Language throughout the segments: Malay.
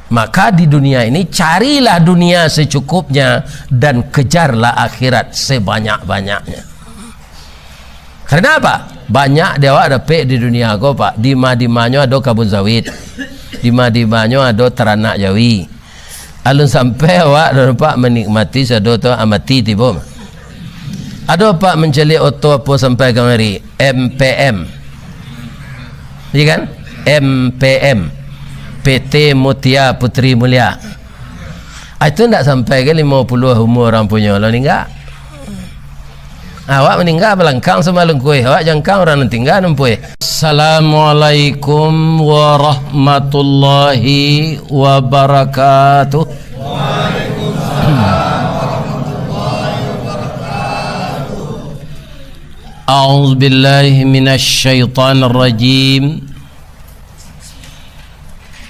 Maka di dunia ini carilah dunia secukupnya dan kejarlah akhirat sebanyak-banyaknya. Karena apa? Banyak dewa dapet di dunia ko pak. Di madimanyo ada kabun sawit, di madimanyo ada teranak jawi. Alun sampai awak dapat menikmati sado tu amati tibo. Ada pak menceli oto apa sampai kemari MPM, iya kan? MPM, PT Mutia Putri Mulia. Itu tidak sampai ke 50 umur orang punya lo meninggal. Awak meninggal belangkang semalam kue. Awak jangkang orang tinggal nempue. Assalamualaikum warahmatullahi wabarakatuh. A'udzu billahi minasy syaithanir rajim.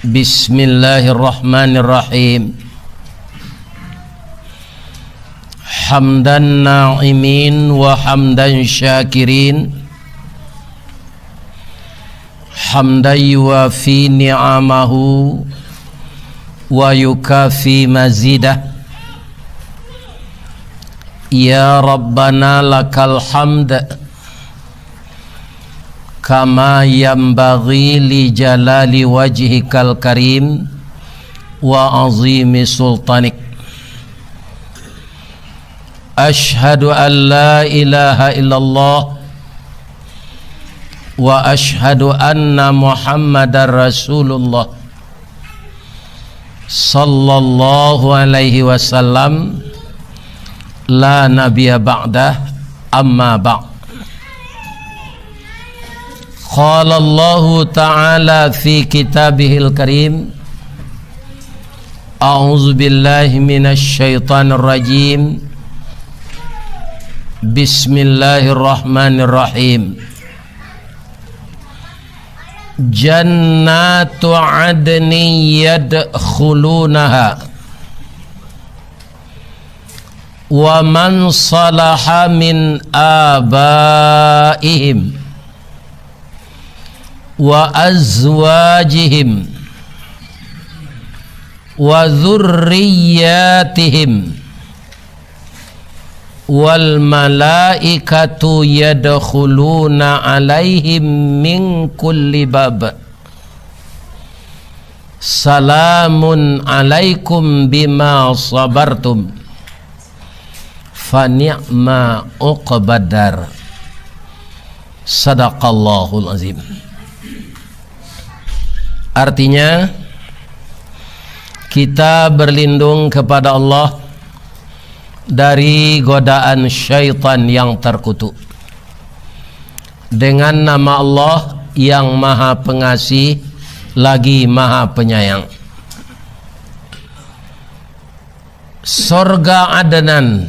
Bismillahirrahmanirrahim. Hamdan na'imin wa hamdan syakirin, hamdan yuwafi ni'amahu wa yukafi mazidah. Ya Rabbana lakal hamd kama yanbaghi li jalali wajhikal karim wa azimi sultanik. Ashhadu an la ilaha illallah wa ashhadu anna Muhammadar Rasulullah sallallahu alaihi wasallam la nabiyya ba'dah, amma ba'd. Qala Allah Ta'ala fi kitabihil karim, a'udzu billahi minasy syaithanir rajim. Bismillahirrahmanirrahim. Jannatu adnin yadkhulunaha wa man salaha min abaihim wa azwajihim wa dhurriyyatihim wal malaikatu yadkhuluna alaihim min kulli bab. Salamun alaikum bima sabartum fa ni'ma uqbadar. Sadaqallahul azim. Artinya kita berlindung kepada Allah dari godaan syaitan yang terkutuk dengan nama Allah yang maha pengasih lagi maha penyayang. Surga Adnan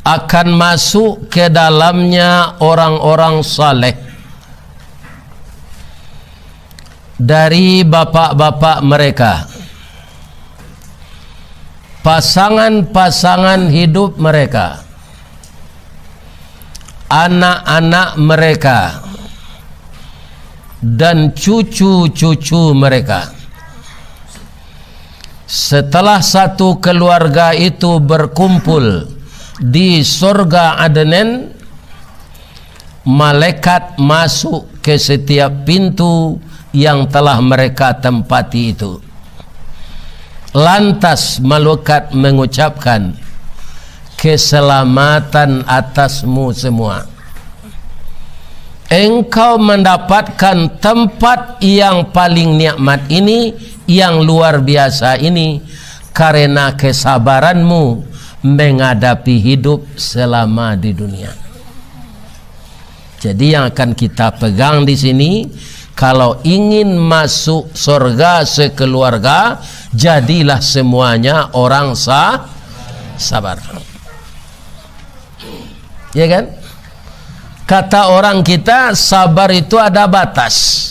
akan masuk ke dalamnya orang-orang saleh dari bapak-bapak mereka, pasangan-pasangan hidup mereka, anak-anak mereka, dan cucu-cucu mereka. Setelah satu keluarga itu berkumpul di surga Adnan, malaikat masuk ke setiap pintu yang telah mereka tempati itu. Lantas malaikat mengucapkan, keselamatan atasmu semua. Engkau mendapatkan tempat yang paling nikmat ini, yang luar biasa ini, karena kesabaranmu menghadapi hidup selama di dunia. Jadi yang akan kita pegang di sini, kalau ingin masuk surga sekeluarga, jadilah semuanya orang sabar. Ya kan? Kata orang kita, sabar itu ada batas.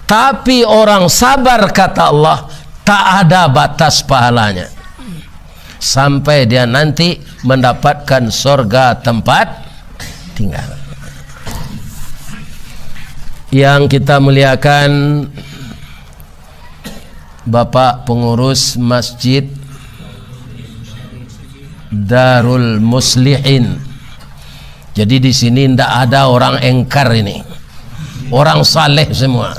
Tapi orang sabar, kata Allah, tak ada batas pahalanya. Sampai dia nanti mendapatkan surga tempat tinggal. Yang kita muliakan Bapak pengurus Masjid Darul Muslihin. Jadi di sini tidak ada orang engkar ini. Orang saleh semua.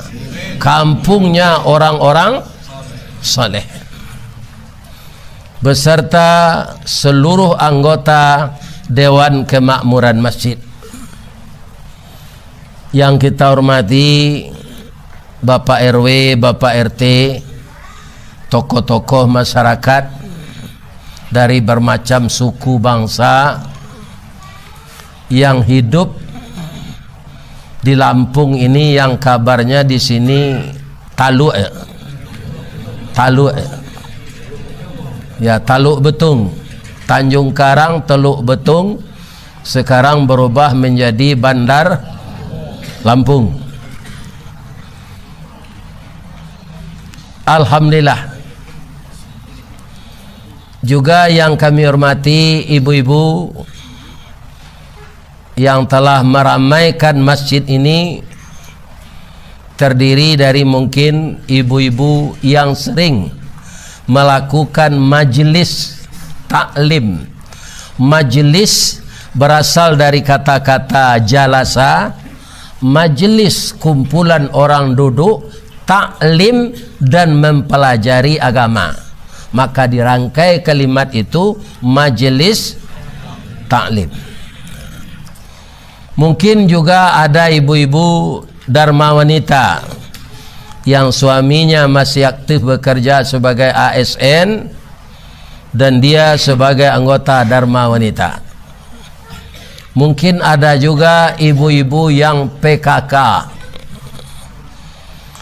Kampungnya orang-orang saleh. Beserta seluruh anggota Dewan Kemakmuran Masjid. Yang kita hormati Bapak RW, Bapak RT, tokoh-tokoh masyarakat dari bermacam suku bangsa yang hidup di Lampung ini, yang kabarnya di sini Taluk ya, Taluk Betung, Tanjung Karang, Teluk Betung, sekarang berubah menjadi Bandar Lampung. Alhamdulillah. Juga yang kami hormati ibu-ibu yang telah meramaikan masjid ini, terdiri dari mungkin ibu-ibu yang sering melakukan majelis taklim. Majelis berasal dari kata-kata jalasa, majelis kumpulan orang duduk, taklim dan mempelajari agama. Maka dirangkai kalimat itu majelis taklim. Mungkin juga ada ibu-ibu dharma wanita yang suaminya masih aktif bekerja sebagai ASN dan dia sebagai anggota dharma wanita. Mungkin ada juga ibu-ibu yang PKK,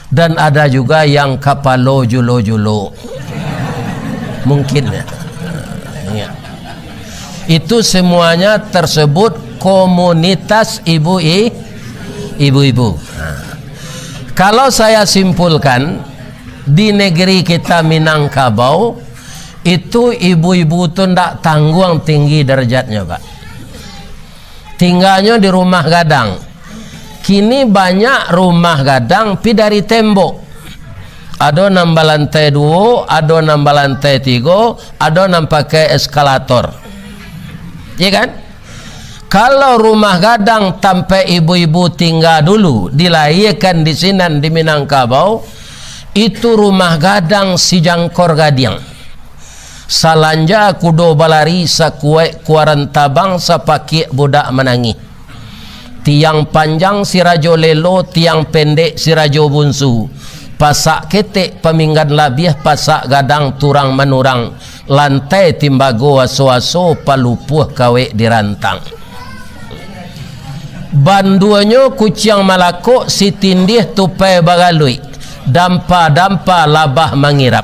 dan ada juga yang kapalo julo-julo. Mungkin ya. Itu semuanya tersebut komunitas ibu-ibu. Kalau saya simpulkan, di negeri kita Minangkabau itu ibu-ibu itu tidak tanggung tinggi derajatnya, Pak. Tinggalnya di rumah gadang. Kini banyak rumah gadang pi dari tembok. Ada nambah lantai 2, ada nambah lantai 3, ada nambah pakai eskalator. Ya kan? Kalau rumah gadang sampai ibu-ibu tinggal dulu, dilahirkan di sini di Minangkabau, itu rumah gadang si jangkor gadiang. Salanja kudo balari sakuek kuaran tabang sapaki budak menangi. Tiang panjang si rajo lelo, tiang pendek si rajo bunsu. Pasak ketek peminggan labiah, pasak gadang turang menurang. Lantai timbago aso-aso palupuh kawe dirantang. Banduanyo kuciang malako si tindih tupai bagalui. Dampa-dampa labah mangirap.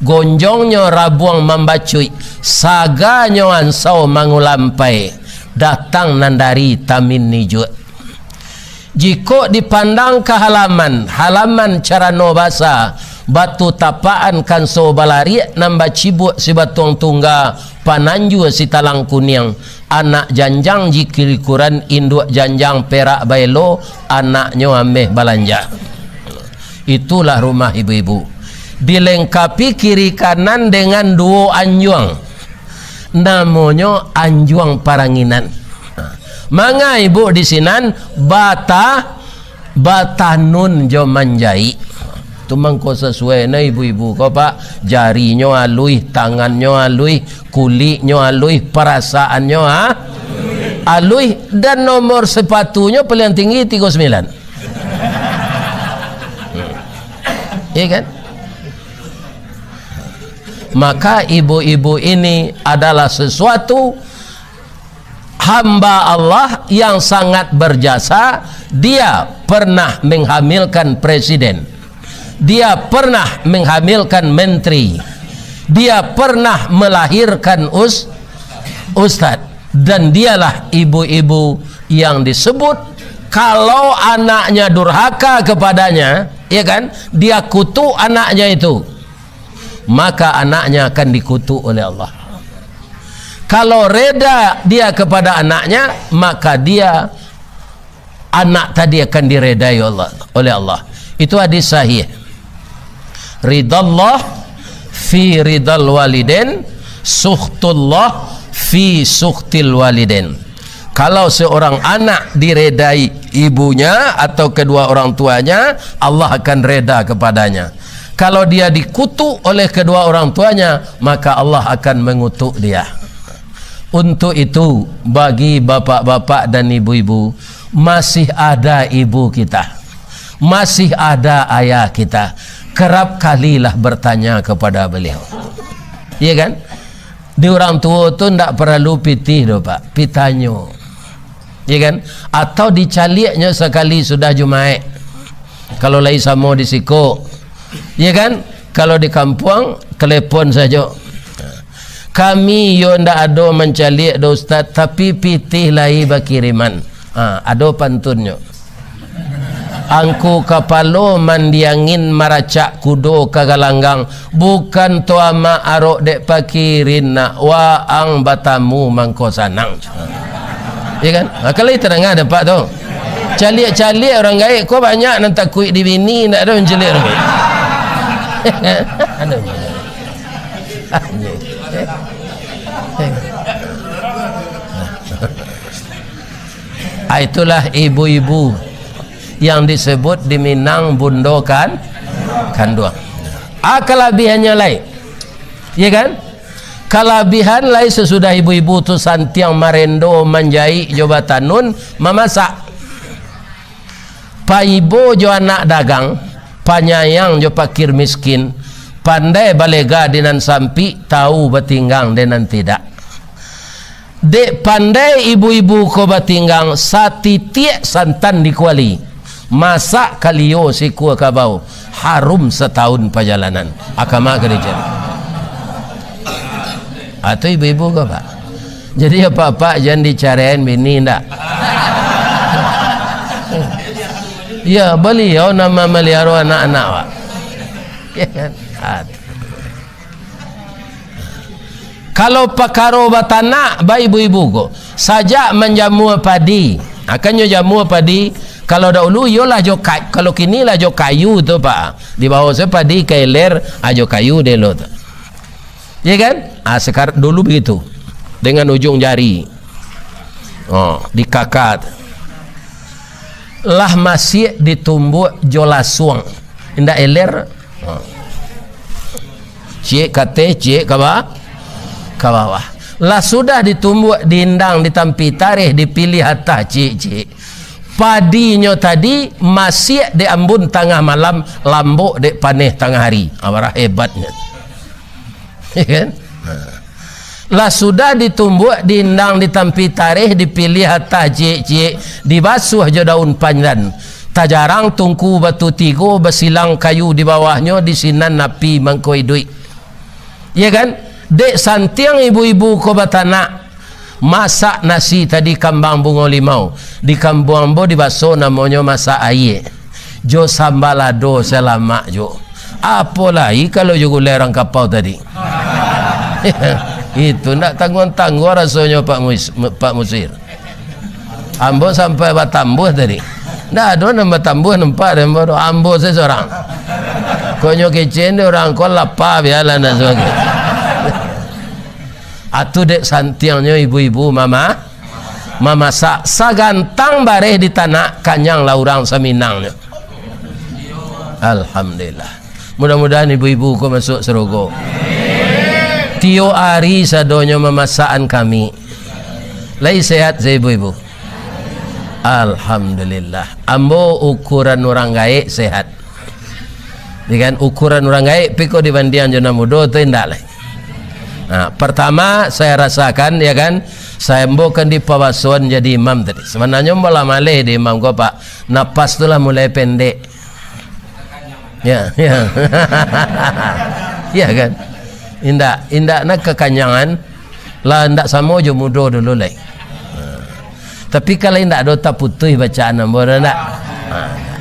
Gonjongnya rabuang membacui. Saganyo ansau mangulampai. Datang nandari tamin nijut. Jika dipandang ke halaman cara no basa, batu tapaan kan so balari, nambah cibuk si batuang tungga, pananju si talang kuning, anak janjang jikil kuran, induk janjang perak bailo, anaknya ameh balanja. Itulah rumah ibu-ibu. Dilengkapi kiri kanan dengan 2 anjuang. Namanya anjuang paranginan. Manga ibu di sinan batanun jo manjai. Tumang ko sesuai na ibu-ibu ko, Pak. Jarinya alui, tangannya alui, kulitnya alui, perasaannya alui, dan nomor sepatunya paling tinggi 39. Iya kan? Maka ibu-ibu ini adalah sesuatu hamba Allah yang sangat berjasa. Dia pernah menghamilkan presiden, dia pernah menghamilkan menteri, dia pernah melahirkan ustadz, dan dialah ibu-ibu yang disebut kalau anaknya durhaka kepadanya, ya kan, dia kutuk anaknya itu, maka anaknya akan dikutuk oleh Allah. Kalau reda dia kepada anaknya, maka dia, anak tadi akan diredai oleh Allah. Itu hadis sahih. ridallah fi ridal waliden, sukhtullah fi sukhtil waliden. Kalau seorang anak diredai ibunya atau kedua orang tuanya, Allah akan reda kepadanya. Kalau dia dikutuk oleh kedua orang tuanya, maka Allah akan mengutuk dia. Untuk itu, bagi bapak-bapak dan ibu-ibu, masih ada ibu kita, masih ada ayah kita, kerap kalilah bertanya kepada beliau. Iya kan? Di orang tua tu tak perlu pitih doh Pak, pitanyo. Ya kan? Atau dicaliknya sekali sudah Jumaat. Kalau lagi sama di siko, ya kan? Kalau di kampung telepon saja. Kami yo ndak ada mencalik do Ustaz, tapi pitih lagi bakiriman. Ada pantunnya. Angku kapalo mandiangin maracak kudo kagalanggang, bukan tuama arok dek pakirin nak wa ang batamu mangko sanang. Ya kan? Kalau itu dengar ada Pak tu. Calik-calik orang gaib kau banyak nak takut di bini, nak ada mencelik orang gaib. Ada. Itulah ibu-ibu yang disebut di Minang bundokan kanduang. Kelebihannya lain, ya kan? Kelebihan lain sesudah ibu-ibu tu santiang marendo menjai jabatan nun memasak. Pa ibu jo anak dagang, panyayang jo pakir miskin, pandai balega dinan sampi, tahu batinggang dinan tidak. Dek pandai ibu-ibu ko batinggang, satitiak santan dikuali, masak kalio si kuah kabau, harum setahun perjalanan akama gereja. Atau ibu-ibu ke Pak? Jadi apa-apa jangan dicariin bini ndak. Ya beliau nama melihara anak-anak Pak. Ya kan? Kalau pakaro batanak ba ibu-ibu ko saja menjamu padi, akannya jamu padi. Kalau dahulu yolah jo kayu, kalau kini lah jo kayu tu Pak. Di bawah saya padi kailer ajo kayu delo tu. Ya kan? Sekarang dulu begitu dengan ujung jari dikakat lah masih ditumbuk jolasung indah eler cik kate cik ke bawah lah sudah ditumbuk diindang ditampi tarikh dipilih hatta cik padinya tadi masih diambun tengah malam lambuk dek paneh tengah hari. Amarah hebatnya. Ya kan? Lah sudah ditumbuk diindang ditampi tarikh dipilih hatta cik dibasuh je daun pandan tajarang tungku batu tigo basilang kayu di bawahnya disinan napi mangkoi duit. Ya kan? Dek santiang ibu-ibu ko batanak masak nasi tadi kambang bunga limau di kampung ambo dibasuh namanya masak air jo sambalado selamak jo apalagi kalau juga lerang kapau tadi. Itu nak tanggung-tanggung rasanya Pak Musir. Ambo sampai Batambuh tadi. Ndak ada nama Batambuh nampak dan baru Ambo saya seorang. Konyo kecen orang kau lapar biarlah nak sebagainya. Atu dek santiangnya ibu-ibu mama sagantang bareh di tanah kanyang laurang saminangnya. Alhamdulillah. Mudah-mudahan ibu-ibu kau masuk serogo. Tio ari sadonya memasakan kami. Lai sehat saya ibu-ibu. Alhamdulillah. Ambo ukuran orang gaik sehat. Dengan ukuran orang gaik piko dibanding jona mudo tu indah lah. Nah, pertama saya rasakan ya kan, saya mbokan di pawasuan jadi imam tadi. Sebenarnya malah malih di imam kau Pak. Napas tu lah mulai pendek. Ya. Ya kan. Indak nak kekanyangan lah ndak sama jo mudo dulu lah. Tapi kalau indak dota putih bacaan ambo ndak.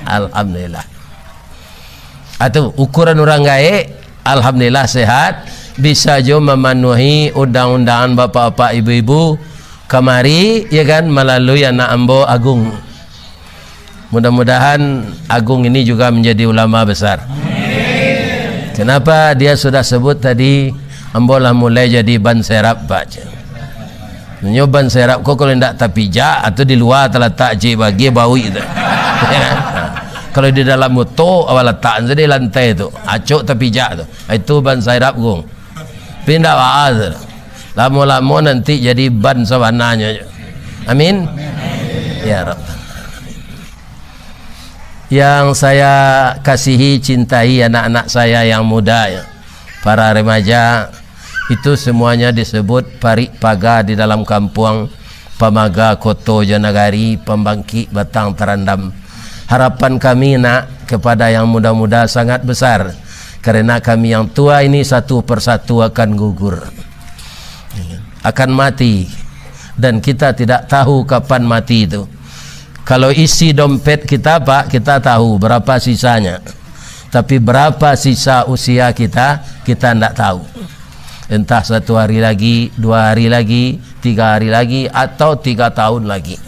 Alhamdulillah. Atau ukuran orang gaik alhamdulillah sehat, bisa jo memenuhi undang-undangan bapak-bapak ibu-ibu kemari ya kan melalui anak ambo Agung. Mudah-mudahan Agung ini juga menjadi ulama besar. Kenapa dia sudah sebut tadi ambolah mulai jadi ban serap Pak. Nyo ban serap kok kalau ndak tapijak atau di luar terletak je bagi bau itu. Kalau di dalam motor awal letak jadi lantai itu, acuk tapijak tu. Itu ban serap gong. Pindah waaz. Lama-lama nanti jadi ban sawananya. Amin. Ya Rabb. Yang saya kasihi, cintai anak-anak saya yang muda ya, para remaja, itu semuanya disebut parik paga di dalam kampung Pamaga Koto Janagari, Pembangkit Batang Terandam. Harapan kami nak kepada yang muda-muda sangat besar, karena kami yang tua ini satu persatu akan gugur, akan mati, dan kita tidak tahu kapan mati itu. Kalau isi dompet kita Pak, kita tahu berapa sisanya, tapi berapa sisa usia kita tidak tahu. Entah 1 hari lagi, 2 hari lagi, 3 hari lagi, atau 3 tahun lagi.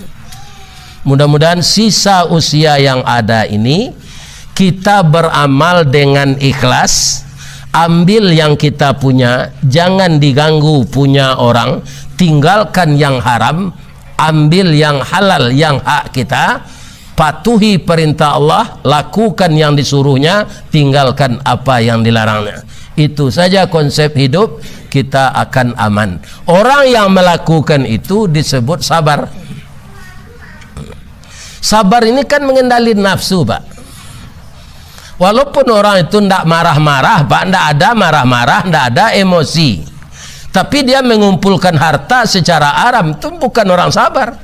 Mudah-mudahan sisa usia yang ada ini kita beramal dengan ikhlas, ambil yang kita punya, jangan diganggu punya orang, tinggalkan yang haram, ambil yang halal, yang hak kita, patuhi perintah Allah, lakukan yang disuruhnya, tinggalkan apa yang dilarangnya. Itu saja konsep hidup, kita akan aman. Orang yang melakukan itu disebut sabar. Sabar ini kan mengendali nafsu Pak. Walaupun orang itu tidak marah-marah Pak, tidak ada marah-marah, tidak ada emosi, tapi dia mengumpulkan harta secara haram, itu bukan orang sabar.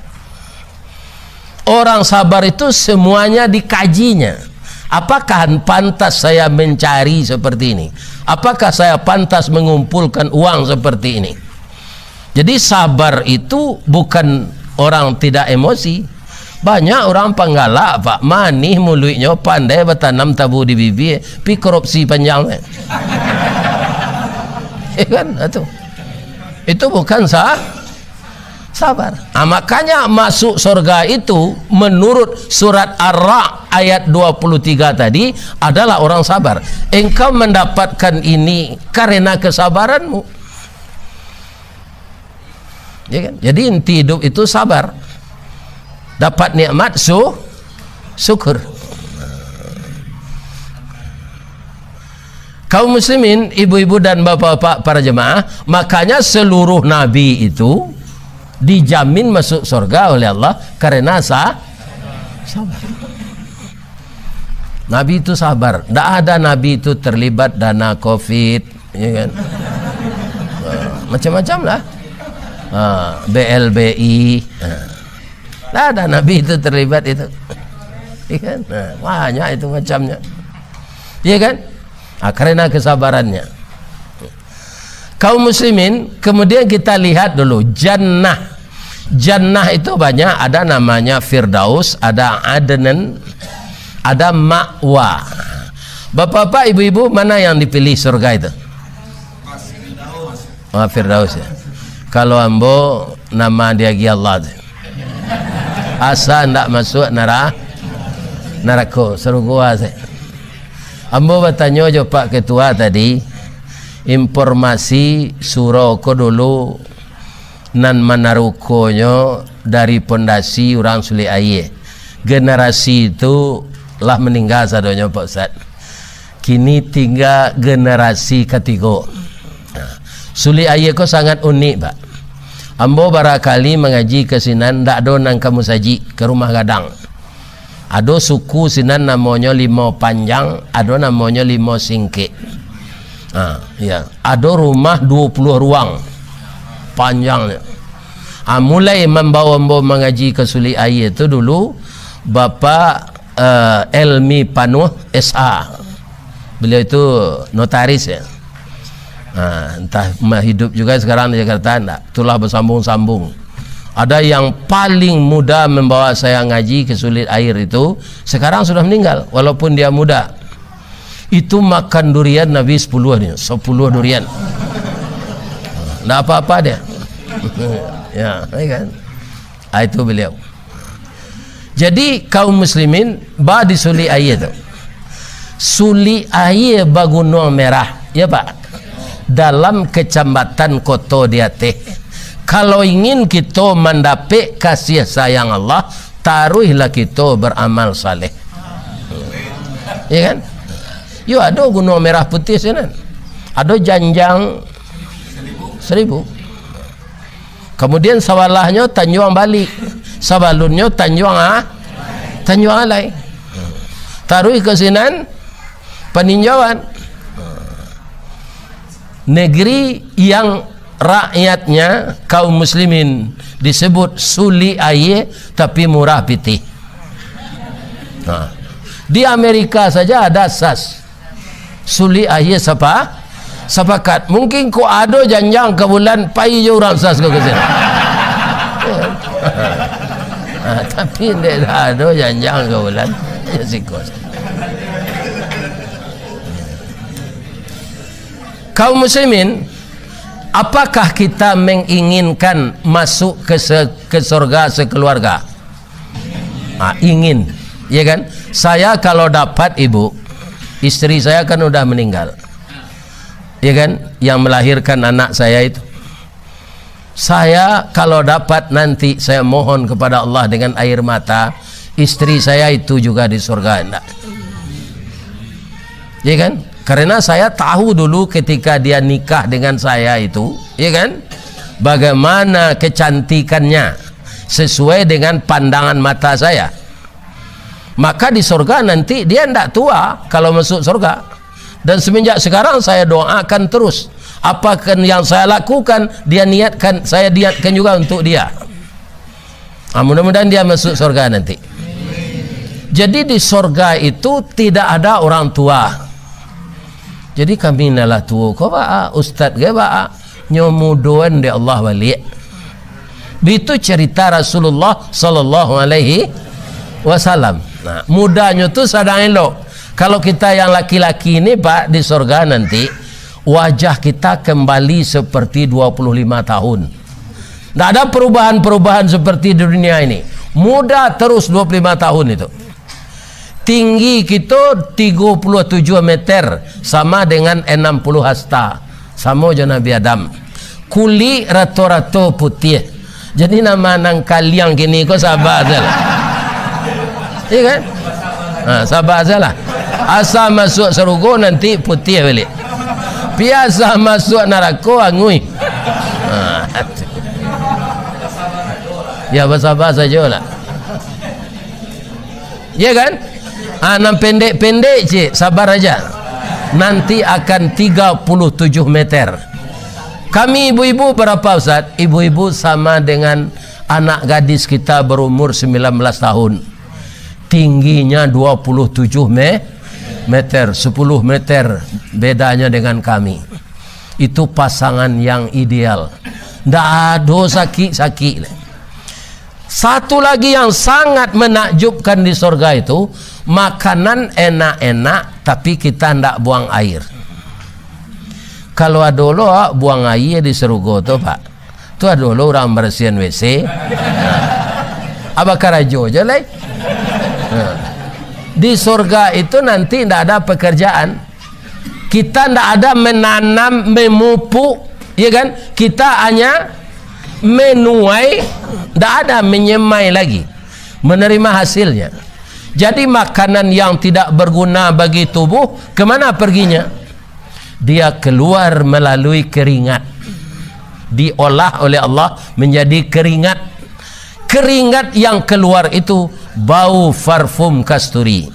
Orang sabar itu semuanya dikajinya. Apakah pantas saya mencari seperti ini? Apakah saya pantas mengumpulkan uang seperti ini? Jadi sabar itu bukan orang tidak emosi. Banyak orang penggalak Pak, manih mulutnya, pandai bertanam tabu di bibir, pi korupsi panjang. Kan itu bukan sabar. Makanya masuk surga itu menurut surat Ar-Ra'd ayat 23 tadi adalah orang sabar. Engkau mendapatkan ini karena kesabaranmu. Ya kan? Jadi inti hidup itu sabar. Dapat nikmat syukur. Kaum muslimin, ibu-ibu dan bapak-bapak para jemaah, makanya seluruh nabi itu dijamin masuk surga oleh Allah karena sabar. Nabi itu sabar. Tidak ada nabi itu terlibat dana COVID, ya kan? Macam-macam lah. BLBI. Tidak ada nabi itu terlibat itu, ya kan? Banyak itu macamnya, ya kan? Karena kesabarannya. Kaum muslimin, kemudian kita lihat dulu jannah. Jannah itu banyak, ada namanya Firdaus, ada Adnan, ada Ma'wa. Bapak-bapak, ibu-ibu, mana yang dipilih surga itu? Firdaus ya. Kalau ambo nama dia Allah, asa ndak masuk neraka surga saya. Ambo bertanya je Pak Ketua tadi, informasi surau ko dulu nan manarukonyo dari pondasi orang Suli Aye. Generasi itu lah meninggal sadonya Pak Ustaz. Kini tinggal generasi ketiga. Suli Aye ko sangat unik Pak. Ambo barakali mengaji ke sinan, ndak do nang kamu saji ke rumah gadang. Ada suku sinan namanya Limau Panjang, ada namanya Limau Singke. Ya. Ada rumah 20 ruang panjangnya. Mulai membawa ambo mengaji ke Suli Aye itu dulu Bapak Elmi Panuh SH. Beliau itu notaris ya. Entah hidup juga sekarang di Jakarta enggak, itulah bersambung-sambung. Ada yang paling muda membawa saya ngaji ke Sulit Air itu sekarang sudah meninggal walaupun dia muda. Itu makan durian Nabi 10 durian. Enggak apa-apa dia. Ya, kan? Itu beliau. Jadi kaum muslimin di Sulit Air itu Suli air Bagunung Merah, ya Pak, dalam kecamatan Koto Diatih. Kalau ingin kita mendapat kasih sayang Allah, taruhlah kita beramal saleh. Ya kan? Yo ada Gunung Merah Putih sana, ada janjang 1000. Kemudian sawalahnya Tanjung Balik, sabalunnya Tanjung Alai. Taruh ke sinan peninjauan. Negeri yang rakyatnya kaum muslimin disebut suli air tapi murah pitih. Nah, di Amerika saja ada asas suli air sepakat. Mungkin kau ada janjang ke bulan pai je orang sas ke sini. Tapi tidak ada janjang ke bulan ya sikos. Kaum muslimin, apakah kita menginginkan masuk ke surga sekeluarga? Ingin, ya kan? Saya kalau dapat ibu, istri saya kan udah meninggal, ya kan, yang melahirkan anak saya itu. Saya kalau dapat nanti, saya mohon kepada Allah dengan air mata, istri saya itu juga di surga, enggak? Ya kan? Karena saya tahu dulu ketika dia nikah dengan saya itu, ya kan, bagaimana kecantikannya sesuai dengan pandangan mata saya. Maka di surga nanti dia tidak tua kalau masuk surga. Dan semenjak sekarang saya doakan terus, apapun yang saya lakukan, saya niatkan juga untuk dia. Mudah-mudahan dia masuk surga nanti. Jadi di surga itu tidak ada orang tua. Jadi kami nalah tua ko ba ustaz ge ba nyomudoan de Allah balik. Itu cerita Rasulullah sallallahu alaihi wasallam. Nah, mudanya tu sadang elok. Kalau kita yang laki-laki ini Pak di surga nanti wajah kita kembali seperti 25 tahun. Tidak ada perubahan-perubahan seperti di dunia ini. Muda terus 25 tahun itu. Tinggi kita 37 meter sama dengan 60 hasta, sama je Nabi Adam. Kulit rato-rato putih. Jadi nama nang kaliang kini kau sabar saja. Iya kan? Sabar saja lah. Asal masuk surga nanti putih balik. Biasa masuk neraka angui. Ya bersabar saja lah. Ya kan? Nam pendek-pendek cik, sabar aja. Nanti akan 37 meter. Kami ibu-ibu berapa Ustaz? Ibu-ibu sama dengan anak gadis kita berumur 19 tahun. Tingginya 27 meter, 10 meter bedanya dengan kami. Itu pasangan yang ideal. Tidak ada sakit-sakit. Satu lagi yang sangat menakjubkan di surga itu, makanan enak-enak tapi kita tidak buang air. Kalau ada dulu buang air di surga tu Pak, tu ada dulu orang bersihin WC. Abah karajo je lah. Di surga itu nanti tidak ada pekerjaan. Kita tidak ada menanam, memupuk, ya kan? Kita hanya menuai, tidak ada menyemai lagi, menerima hasilnya. Jadi makanan yang tidak berguna bagi tubuh kemana perginya? Dia keluar melalui keringat, diolah oleh Allah menjadi keringat. Keringat yang keluar itu bau parfum kasturi.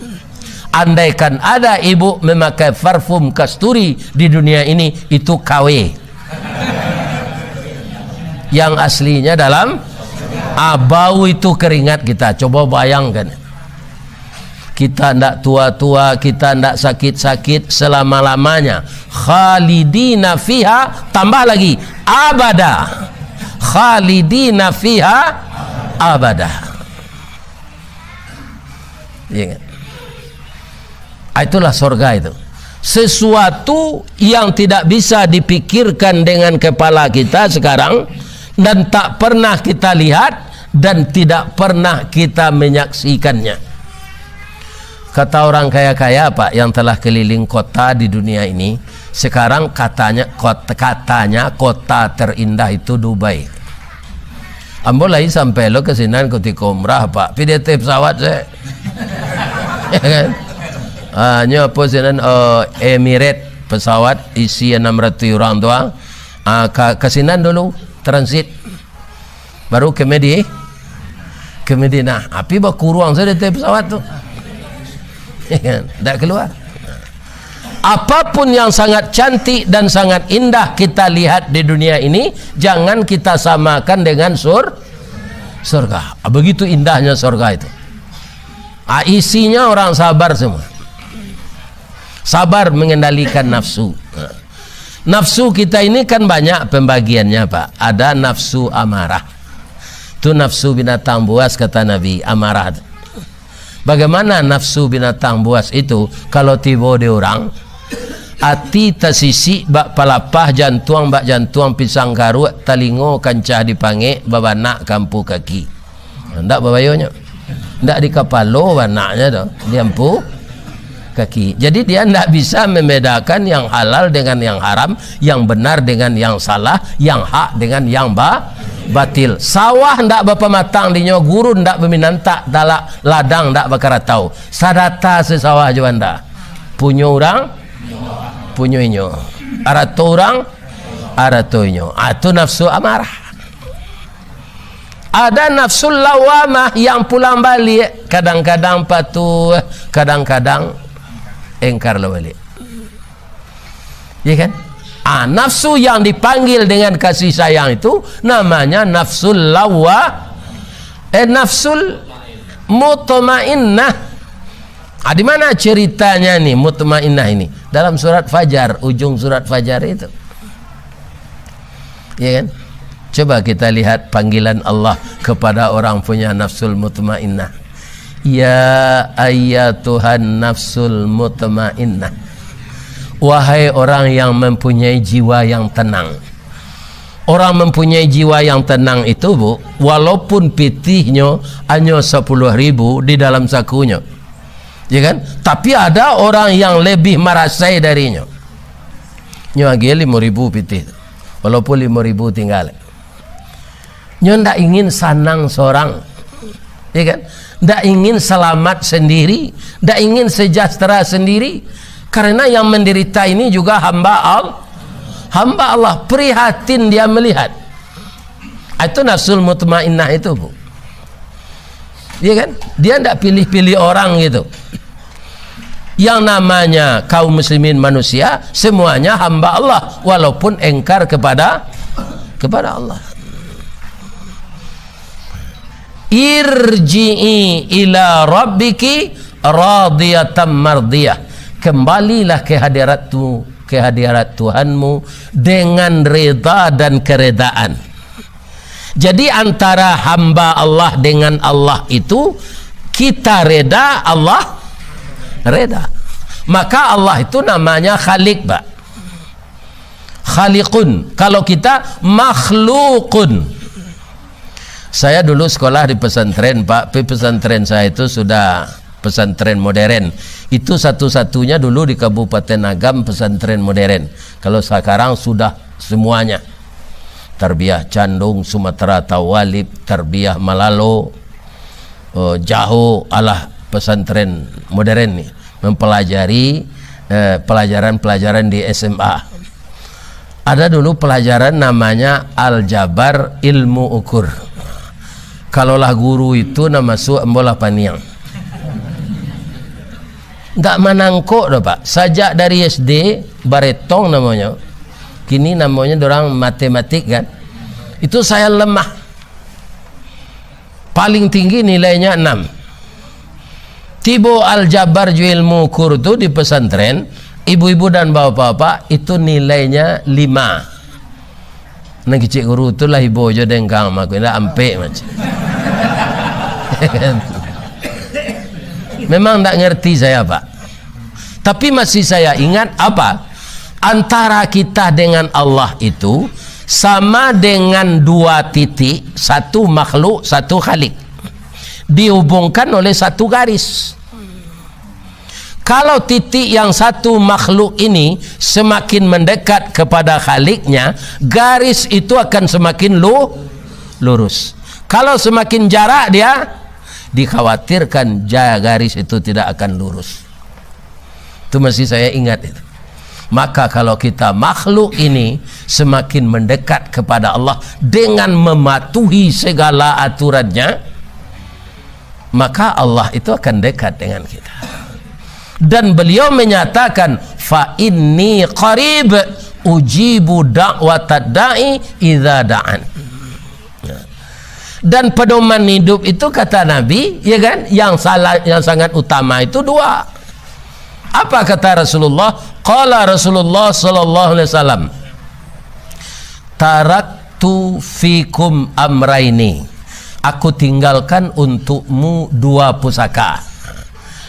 Andaikan ada ibu memakai parfum kasturi di dunia ini, itu KW. Yang aslinya dalam bau itu keringat kita. Coba bayangkan, kita tidak tua-tua, kita tidak sakit-sakit selama-lamanya. Khalidina fiha, tambah lagi abada. Khalidina fiha abada. Ya, itulah surga itu. Sesuatu yang tidak bisa dipikirkan dengan kepala kita sekarang, dan tak pernah kita lihat dan tidak pernah kita menyaksikannya. Kata orang kaya-kaya Pak yang telah keliling kota di dunia ini, sekarang katanya kota terindah itu Dubai. Ambo lagi sampai lo kesinan ketika umrah Pak, PDT pesawat saya. Ya kan? Hanya apa sinan Emirates pesawat isi 600 orang doang. Kesinan dulu transit. Baru ke Medina. Api bakuruang saya di pesawat tu. Tak keluar. Apapun yang sangat cantik dan sangat indah kita lihat di dunia ini, jangan kita samakan dengan surga. Begitu indahnya surga itu. Isinya orang sabar semua. Sabar mengendalikan nafsu. Nafsu kita ini kan banyak pembagiannya Pak. Ada nafsu amarah. Itu nafsu binatang buas kata Nabi, amarah. Bagaimana nafsu binatang buas itu? Kalau tiba di orang, hati tersisi bak palapah jantuang bak jantuang pisang garu talingo kancah dipange babanak kampu kaki. Ndak babayonya. Ndak di kapalo banaknya tu, diampu kaki. Jadi dia ndak bisa membedakan yang halal dengan yang haram, yang benar dengan yang salah, yang hak dengan yang batil. Sawah ndak bapa matang dinyo, guru ndak berminanta, dalak ladang ndak bakar tahu. Sadata sesawah juanda. Punyo orang, punyo inyo. Arato orang, arato inyo. Itu nafsu amarah. Ada nafsu lawamah yang pulang balik, kadang-kadang patuh, kadang-kadang engkar balik. Ya kan? Nafsu yang dipanggil dengan kasih sayang itu namanya nafsul nafsul mutmainnah. Di mana ceritanya nih mutmainnah ini? Dalam surat Fajar, ujung surat Fajar itu. Ya kan? Coba kita lihat panggilan Allah kepada orang punya nafsul mutmainnah. Ya ayyatuhan nafsul mutmainnah. Wahai orang yang mempunyai jiwa yang tenang. Orang mempunyai jiwa yang tenang itu Bu, walaupun pitihnya hanya 10.000 di dalam sakunya, ya kan? Tapi ada orang yang lebih marasai darinya. Nyagi 5.000 pitih, walaupun 5.000 tinggal. Nyo ndak ingin sanang seorang, ya kan? Ndak ingin selamat sendiri, ndak ingin sejahtera sendiri. Karena yang menderita ini juga hamba Allah, prihatin dia melihat. Itu nafsul mutmainnah itu Bu. Iya kan? Dia tidak pilih-pilih orang gitu. Yang namanya kaum muslimin manusia semuanya hamba Allah, walaupun engkar kepada Allah. Irji'i ila rabbiki radiyatan mardiyah. Kembalilah ke hadirat Tuhanmu dengan reda dan keredaan. Jadi antara hamba Allah dengan Allah itu, kita reda, Allah reda. Maka Allah itu namanya Khaliq Pak. Khaliqun. Kalau kita makhlukun. Saya dulu sekolah di pesantren Pak. Pesantren saya itu sudah pesantren modern. Itu satu-satunya dulu di Kabupaten Agam pesantren modern. Kalau sekarang sudah semuanya. Tarbiyah Candung, Sumatera Tawalib, Tarbiyah Malalo, Jaho, alah pesantren modern nih, mempelajari pelajaran-pelajaran di SMA. Ada dulu pelajaran namanya Aljabar Ilmu Ukur. Kalaulah guru itu nama su embolah paniang. Nggak menangkuk dah Pak. Sajak dari SD baretong namanya, kini namanya orang matematik kan. Itu saya lemah. Paling tinggi nilainya 6. Tibo aljabar ilmu ukur itu di pesantren, ibu-ibu dan bapak-bapak itu nilainya 5. Nah kecik guru itu lah ibu aja dengkang maku ndak ampe macam. Memang tak ngerti saya Pak. Tapi masih saya ingat apa? Antara kita dengan Allah itu sama dengan 2 titik, satu makhluk, satu khalik. Dihubungkan oleh satu garis. Kalau titik yang satu makhluk ini semakin mendekat kepada Khaliknya, garis itu akan semakin lurus. Kalau semakin jarak dia, dikhawatirkan garis itu tidak akan lurus. Itu mesti saya ingat itu. Maka kalau kita makhluk ini semakin mendekat kepada Allah dengan mematuhi segala aturannya, maka Allah itu akan dekat dengan kita. Dan beliau menyatakan, fa inni qarib ujibu da'watad da'i idza da'an. Dan pedoman hidup itu kata Nabi, ya kan, yang sangat utama itu dua. Apa kata Rasulullah? Qala Rasulullah sallallahu alaihi wasallam, taraktu fikum amraini. Aku tinggalkan untukmu dua pusaka.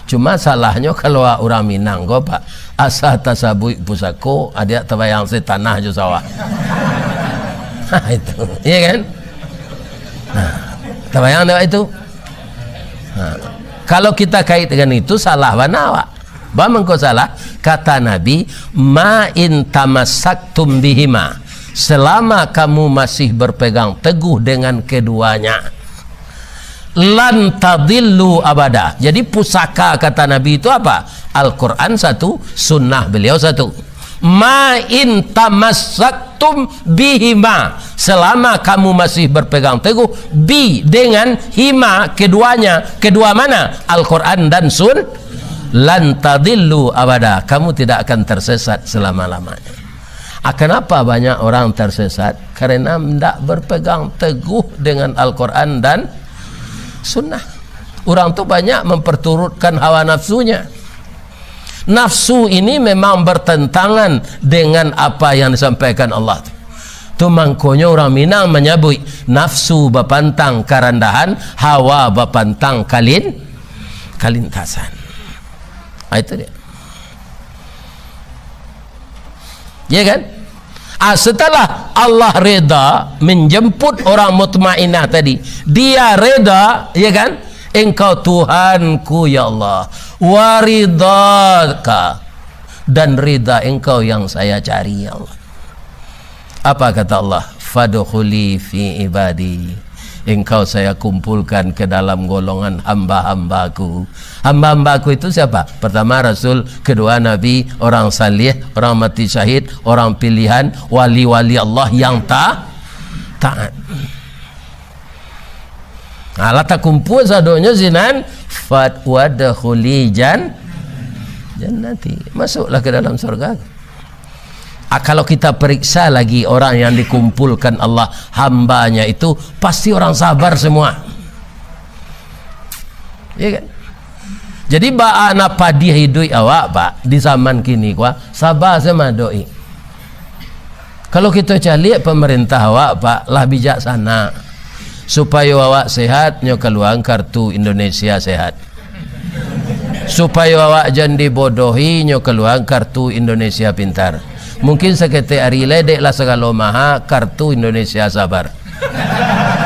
Cuma salahnya kalau orang Minang go Pak, asa tasabui pusako, ada tabayang se tanah jo sawah. Itu, iya kan? Tabayang dah itu. Kalau kita kait dengan itu salah mana Pak? Bagaimana kau salah? Kata Nabi, ma in tamassaktum bihima, selama kamu masih berpegang teguh dengan keduanya, lan tadillu abada. Jadi pusaka kata Nabi itu apa? Al-Quran satu, sunnah beliau satu. Ma in tamassaktum bihima, selama kamu masih berpegang teguh bi dengan hima, keduanya. Kedua mana? Al-Quran dan lan tadillu abada, kamu tidak akan tersesat selama-lamanya. Kenapa banyak orang tersesat? Karena tidak berpegang teguh dengan Al-Quran dan sunnah. Orang tu banyak memperturutkan hawa nafsunya. Nafsu ini memang bertentangan dengan apa yang disampaikan Allah. Tu mangkonya orang Minang menyebut nafsu bapantang karandahan, hawa bapantang kalintasan. Itu dia. Ya kan? Setelah Allah reda menjemput orang mutmainah tadi, dia reda, ya kan? Engkau Tuhanku ya Allah, waridaka, dan rida engkau yang saya cari ya Allah. Apa kata Allah? Fadkhuli fi ibadi, engkau saya kumpulkan ke dalam golongan hamba-hambaku. Hamba-hambaku itu siapa? Pertama Rasul, kedua Nabi, orang salih, orang mati syahid, orang pilihan, wali-wali Allah yang taat. Lata kumpul sadonya zinan fat wadkhuli jannati, masuklah ke dalam surga. Kalau kita periksa lagi orang yang dikumpulkan Allah hambanya itu, pasti orang sabar semua, ya kan? Jadi ba napa dia hidup awak Pak di zaman kini kuah sabar sama doi. Kalau kita cari pemerintah awak Pak lah bijaksana supaya awak sehat, nyo keluang kartu Indonesia sehat. Supaya awak jangan dibodohi, nyo keluang kartu Indonesia pintar. Mungkin sekete hari ledek lah segala maha kartu Indonesia sabar.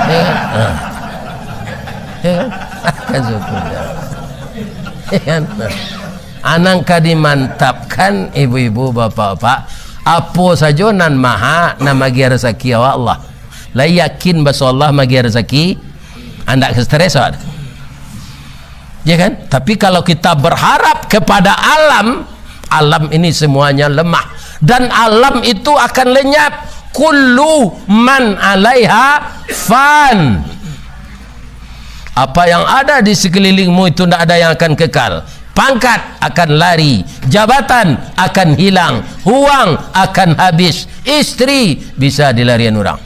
Ya kan? Ya kan? Syukur. Ya kan? Anangka dimantapkan ibu-ibu bapak-bapak, apa saja nan maha nama gia rezeki awak Allah. Lah yakin bahasa Allah magi rezeki, anda stres ada. Ya kan? Tapi kalau kita berharap kepada alam, alam ini semuanya lemah dan alam itu akan lenyap. Kullu man 'alaiha fan. Apa yang ada di sekelilingmu itu tidak ada yang akan kekal. Pangkat akan lari, jabatan akan hilang, uang akan habis, istri bisa dilarian orang.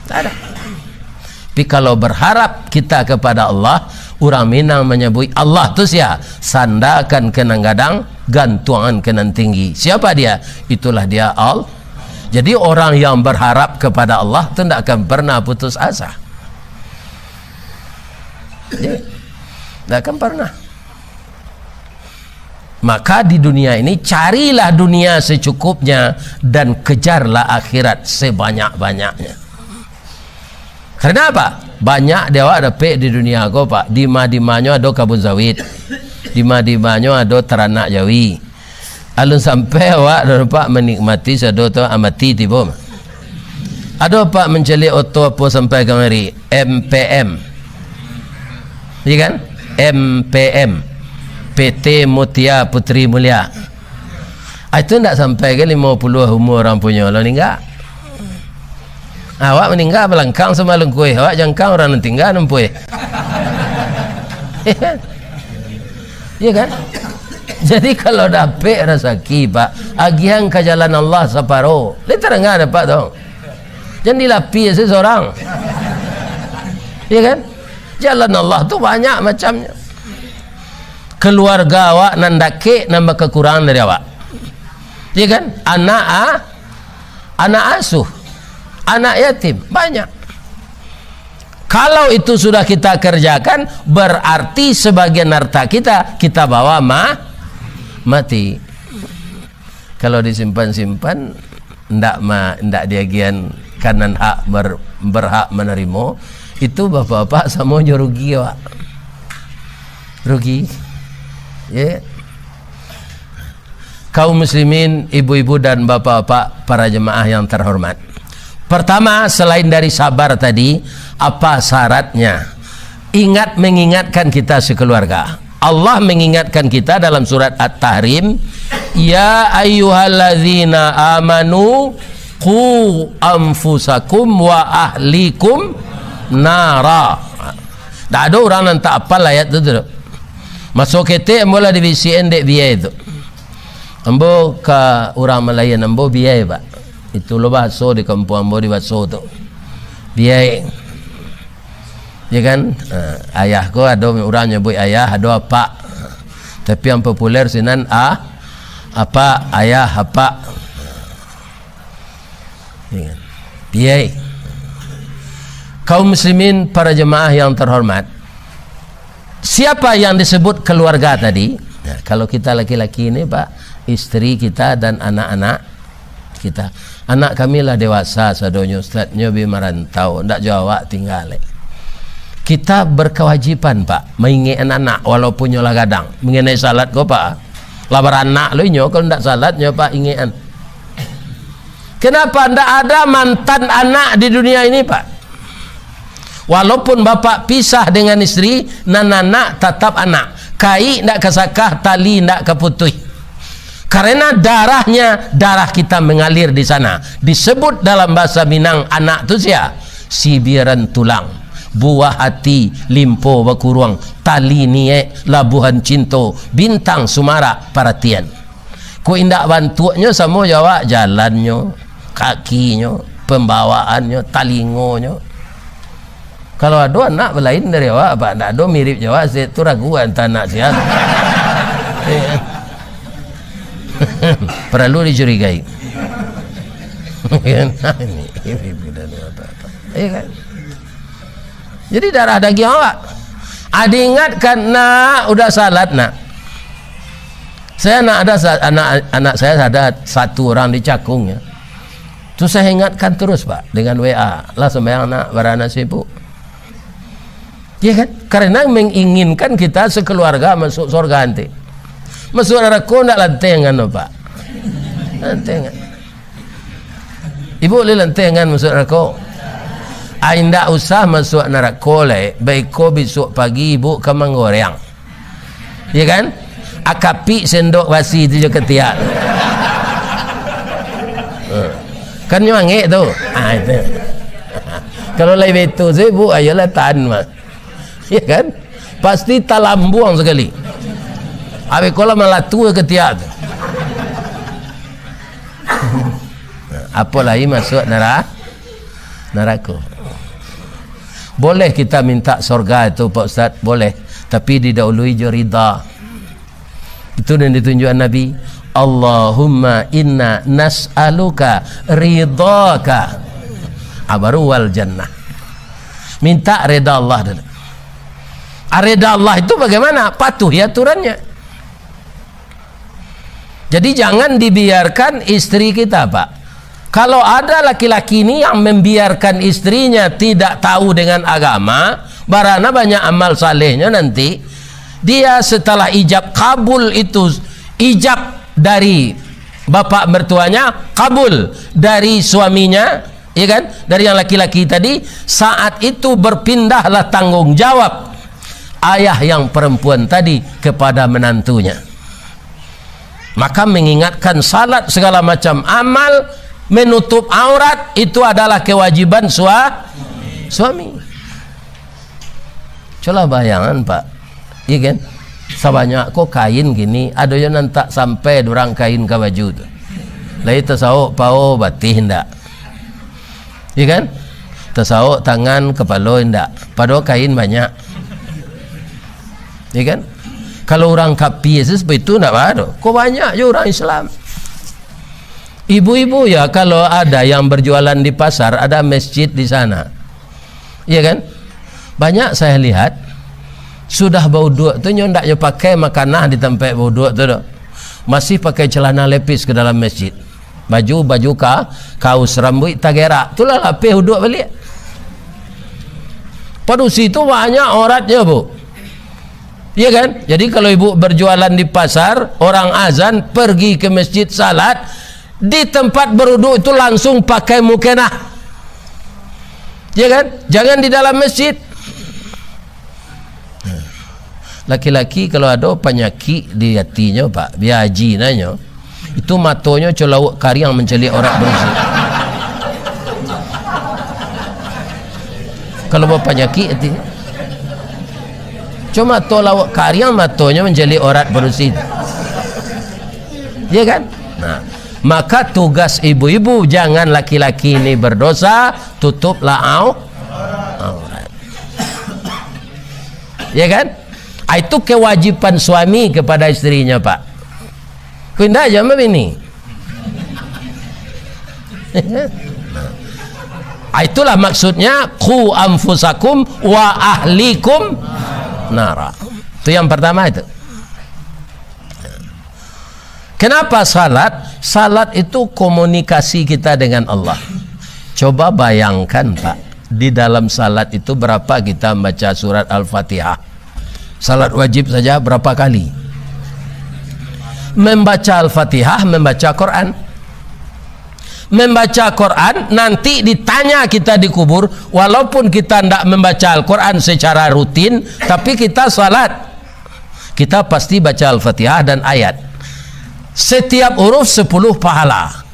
Tak ada. Tapi kalau berharap kita kepada Allah, orang Minang menyebut Allah tu sia sandakan kenang gadang, gantungan kenan tinggi. Siapa dia? Itulah dia Allah. Jadi orang yang berharap kepada Allah itu tidak akan pernah putus asa. Tidak akan pernah. Maka di dunia ini carilah dunia secukupnya dan kejarlah akhirat sebanyak-banyaknya. Karena apa? Banyak dewa ada pe di dunia ko Pak. Dima-dimanya ada kabun sawit. Dima-dimanyo ada teranak Jawi. Alun sampai awak dapat menikmati sado tu amati tiba. Ada pak menceli auto apa sampai kemari MPM. Iya kan? MPM. PT Mutia Putri Mulia. Itu tidak sampai ke 50 umur orang punya lo meninggal. Awak meninggal belangkang sama lengkui. Awak jangkang orang tinggal nempui. Iya kan? Jadi kalau dapat rezeki pak, agihan ke jalan Allah separo. Lihat enggak dapat dong. Jangan dilapi seseorang. Iya kan? Jalan Allah tu banyak macamnya. Keluarga awak nandake nambah kekurangan dari awak. Ya kan? Anak asuh, anak yatim banyak. Kalau itu sudah kita kerjakan, berarti sebagian harta kita bawa mati. Kalau disimpan-simpan, ndak diagian kanan hak berhak menerima, itu bapak-bapak semuanya rugi awak. Rugi. Ya. Kaum muslimin, ibu-ibu dan bapak-bapak, para jemaah yang terhormat. Pertama, selain dari sabar tadi, apa syaratnya? Mengingatkan kita sekeluarga. Allah mengingatkan kita dalam surat At-Tahrim, ya ayyuhalladzina amanu qu anfusakum wa ahlikum nara. Tak ada orang yang tak apal ayat itu. Masuk ketik mula di VCN dek biaya itu. Ambo ke orang Melayan ambo biaya pak. Itu lo baso di kampung ambo di baso tu. Biaya. Ya kan? Ayahku ada orang nyebut ayah, ada apa. Tapi yang populer sinan apa ayah apa. Ya kan? Biaya. Kaum muslimin, para jemaah yang terhormat. Siapa yang disebut keluarga tadi? Nah, kalau kita laki-laki ini pak, istri kita dan anak-anak kita. Anak kami lah dewasa, sadonyo ustadznya bi merantau, ndak jawab tinggal. Kita berkewajiban pak, mengingat anak walaupun nyolah gadang, mengenai salat ko pak. Labar anak lo nyo, kalau ndak salatnya pak ingetan. Kenapa ndak ada mantan anak di dunia ini pak? Walaupun bapak pisah dengan istri, anak tetap anak. Kai ndak kesakah, tali ndak keputus. Karena darah kita mengalir di sana. Disebut dalam bahasa Minang anak tu sia sibiran tulang, buah hati, limpo bakuruang, tali nie, labuhan cinto, bintang sumara perhatian. Ku indak bantunya sama jawab jalannya, kakinya, pembawaannya, talingonya. Kalau ada anak lain dari awak apa? Tidak ada mirip Jawa, saya tu raguan anak siapa. Perlu dicurigai. Jadi darah daging awak. Ada ingatkan nak udah salat nak. Saya anak saya ada satu orang di Cakung ya. Tu saya ingatkan terus pak dengan WA. Lah sembahyang nak barana sibuk. Ya kan? Karena menginginkan kita sekeluarga masuk surga nanti. Masuk neraka nak lantengan pak. Lantengan. Ibu boleh lantengan masuk neraka. Ainda usah masuk neraka le. Baik ko besok pagi ibu ke menggoreng. Ya kan? Akapi sendok basi tu je ketiak. Kan nyangek tu. Itu. Kalau lain betul saya ibu ayolah tahan mah. Ya kan? Pasti talambuang sekali. Habis kalau malah tua ketiak. Apalagi masuk neraka. Boleh kita minta surga itu Pak Ustaz, boleh. Tapi didahului je ridha. Itu yang ditunjukkan Nabi. Allahumma inna nas'aluka ridhaka abaru wal jannah. Minta rida Allah dulu. Rida Allah itu bagaimana? Patuhi aturannya. Jadi jangan dibiarkan istri kita pak. Kalau ada laki-laki ini yang membiarkan istrinya tidak tahu dengan agama, barana banyak amal salehnya nanti, dia setelah ijab kabul itu, ijab dari bapak mertuanya, kabul dari suaminya, ya kan, dari yang laki-laki tadi, saat itu berpindahlah tanggung jawab ayah yang perempuan tadi kepada menantunya. Maka mengingatkan salat, segala macam amal, menutup aurat itu adalah kewajiban suami. Coba bayangan Pak, iya kan, sebanyak kok kain gini, ada yang nantak sampai dorang kain ke baju tu, lain tersawuk pau batih ndak, iya kan, tersawuk tangan kepala ndak, padahal kain banyak, iya kan. Kalau orang kapi seperti itu ndak ada, kok banyak je orang Islam. Ibu-ibu ya, kalau ada yang berjualan di pasar, ada masjid di sana, iya kan. Banyak saya lihat sudah bauduk tu nyondaknya pakai makanan di tempat bauduk tu dah. Masih pakai celana lepis ke dalam masjid. Baju kaos rambut tagerak. Itulah lapis uduk balik. Pada situ banyak auratnya, Bu. Iya kan? Jadi kalau ibu berjualan di pasar, orang azan pergi ke masjid salat, di tempat beruduk itu langsung pakai mukenah. Iya kan? Jangan di dalam masjid. Laki-laki kalau ada penyakit di hatinya Pak, biaji nanya, itu matonya colawak kari yang menceli orang bersih. Kalau bawa penyakit hati, cuma tolawak kari yang matonya menceli orang bersih, ya kan? Nah, maka tugas ibu-ibu, jangan laki-laki ini berdosa, tutuplah aurat, ya kan? Itu kewajiban suami kepada istrinya Pak. Kuindah aja mbak ini. Itulah maksudnya qu anfusakum wa ahlikum nara. Itu yang pertama itu. Kenapa salat? Salat itu komunikasi kita dengan Allah. Coba bayangkan Pak, di dalam salat itu berapa kita baca surat Al-Fatihah? Salat wajib saja berapa kali? Membaca Al-Fatihah, membaca Quran. Membaca Quran, nanti ditanya kita di kubur, walaupun kita tidak membaca Al-Quran secara rutin, tapi kita salat, kita pasti baca Al-Fatihah dan ayat. Setiap huruf 10 pahala.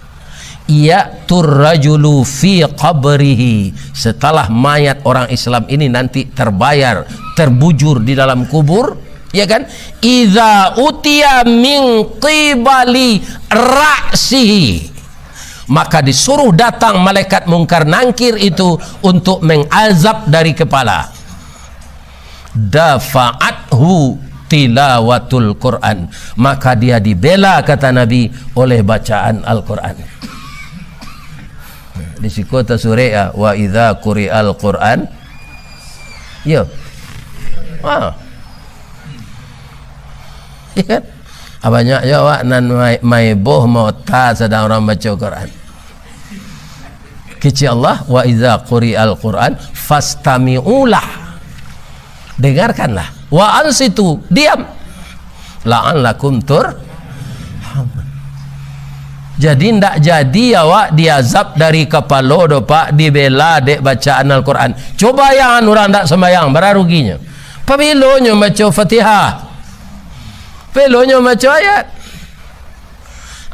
Ya'tur rajulu fi qabrihi, setelah mayat orang Islam ini nanti terbayar, terbujur di dalam kubur, ya kan, idza utiya min qibali ra'sihi, maka disuruh datang malaikat mungkar nangkir itu untuk mengazab dari kepala. Dafa'athu tilawatul Quran, maka dia dibela, kata Nabi, oleh bacaan Al-Quran. Di siku tasure ya, wa idza quri'al Quran, yo, ya kan, banyak ya wak nan mai boh mau ta sedang orang baca Quran. Kici Allah, wa idza quri'al Quran fastami'ulah, dengarkanlah, wa ansitu, diam, la'allakum turhamun. Jadi ndak jadi awak diazab dari kepala do Pak, dibela dek bacaan Al-Quran. Coba yang orang ndak sembahyang, berapa ruginya? Pemilonya baca Fatihah, pelonya baca ayat.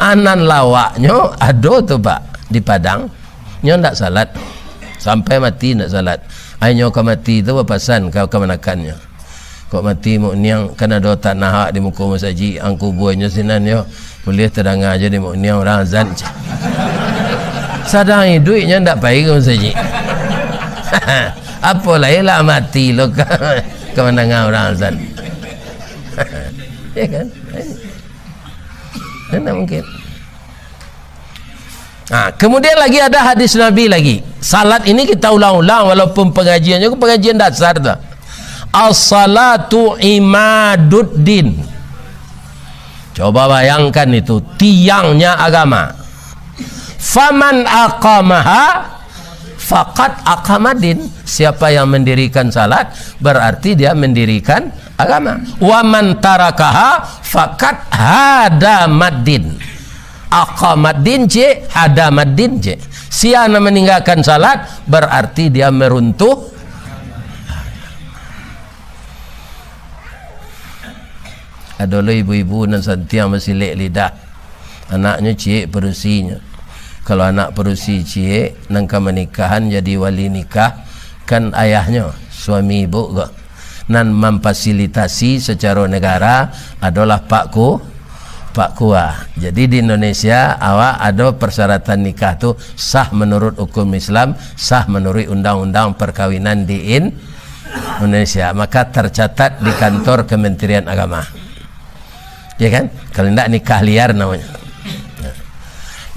Anan lawaknya ada tu Pak di Padang, nyo ndak salat sampai mati, ndak salat. Ayo kau mati tu papasan kau kemanakannya. Kau mati mu niang kana do tanah di muka masjid angku buahnya sinan yo. Boleh terdengar aja di mu niang orang azan. Sadang duitnya ndak baik kau saja. Apa lah mati lo ke mendengar orang azan. Ya kan? Tidak mungkin. Nah, kemudian lagi ada hadis Nabi lagi. Salat ini kita ulang-ulang walaupun pengajiannya pengajian dasar tu. As-salatu imaduddin. Coba bayangkan itu tiangnya agama. Faman aqamaha faqad aqamadin. Siapa yang mendirikan salat berarti dia mendirikan agama. Wa man tarakaha faqad hadamaddin. Aqamaddin je, hadamaddin je. Siapa meninggalkan salat berarti dia meruntuh. Ada ibu-ibu dan santiang masih lek lidah. Anaknya cik perusinya. Kalau anak perusi cik nangka menikahan jadi wali nikah kan ayahnya suami ibu ke. Nan memfasilitasi secara negara adalah Pak Kuah. Jadi di Indonesia awak ada persyaratan nikah tu sah menurut hukum Islam, sah menurut undang-undang perkawinan di Indonesia. Maka tercatat di kantor Kementerian Agama. Ya kan? Kalau tidak nikah liar namanya.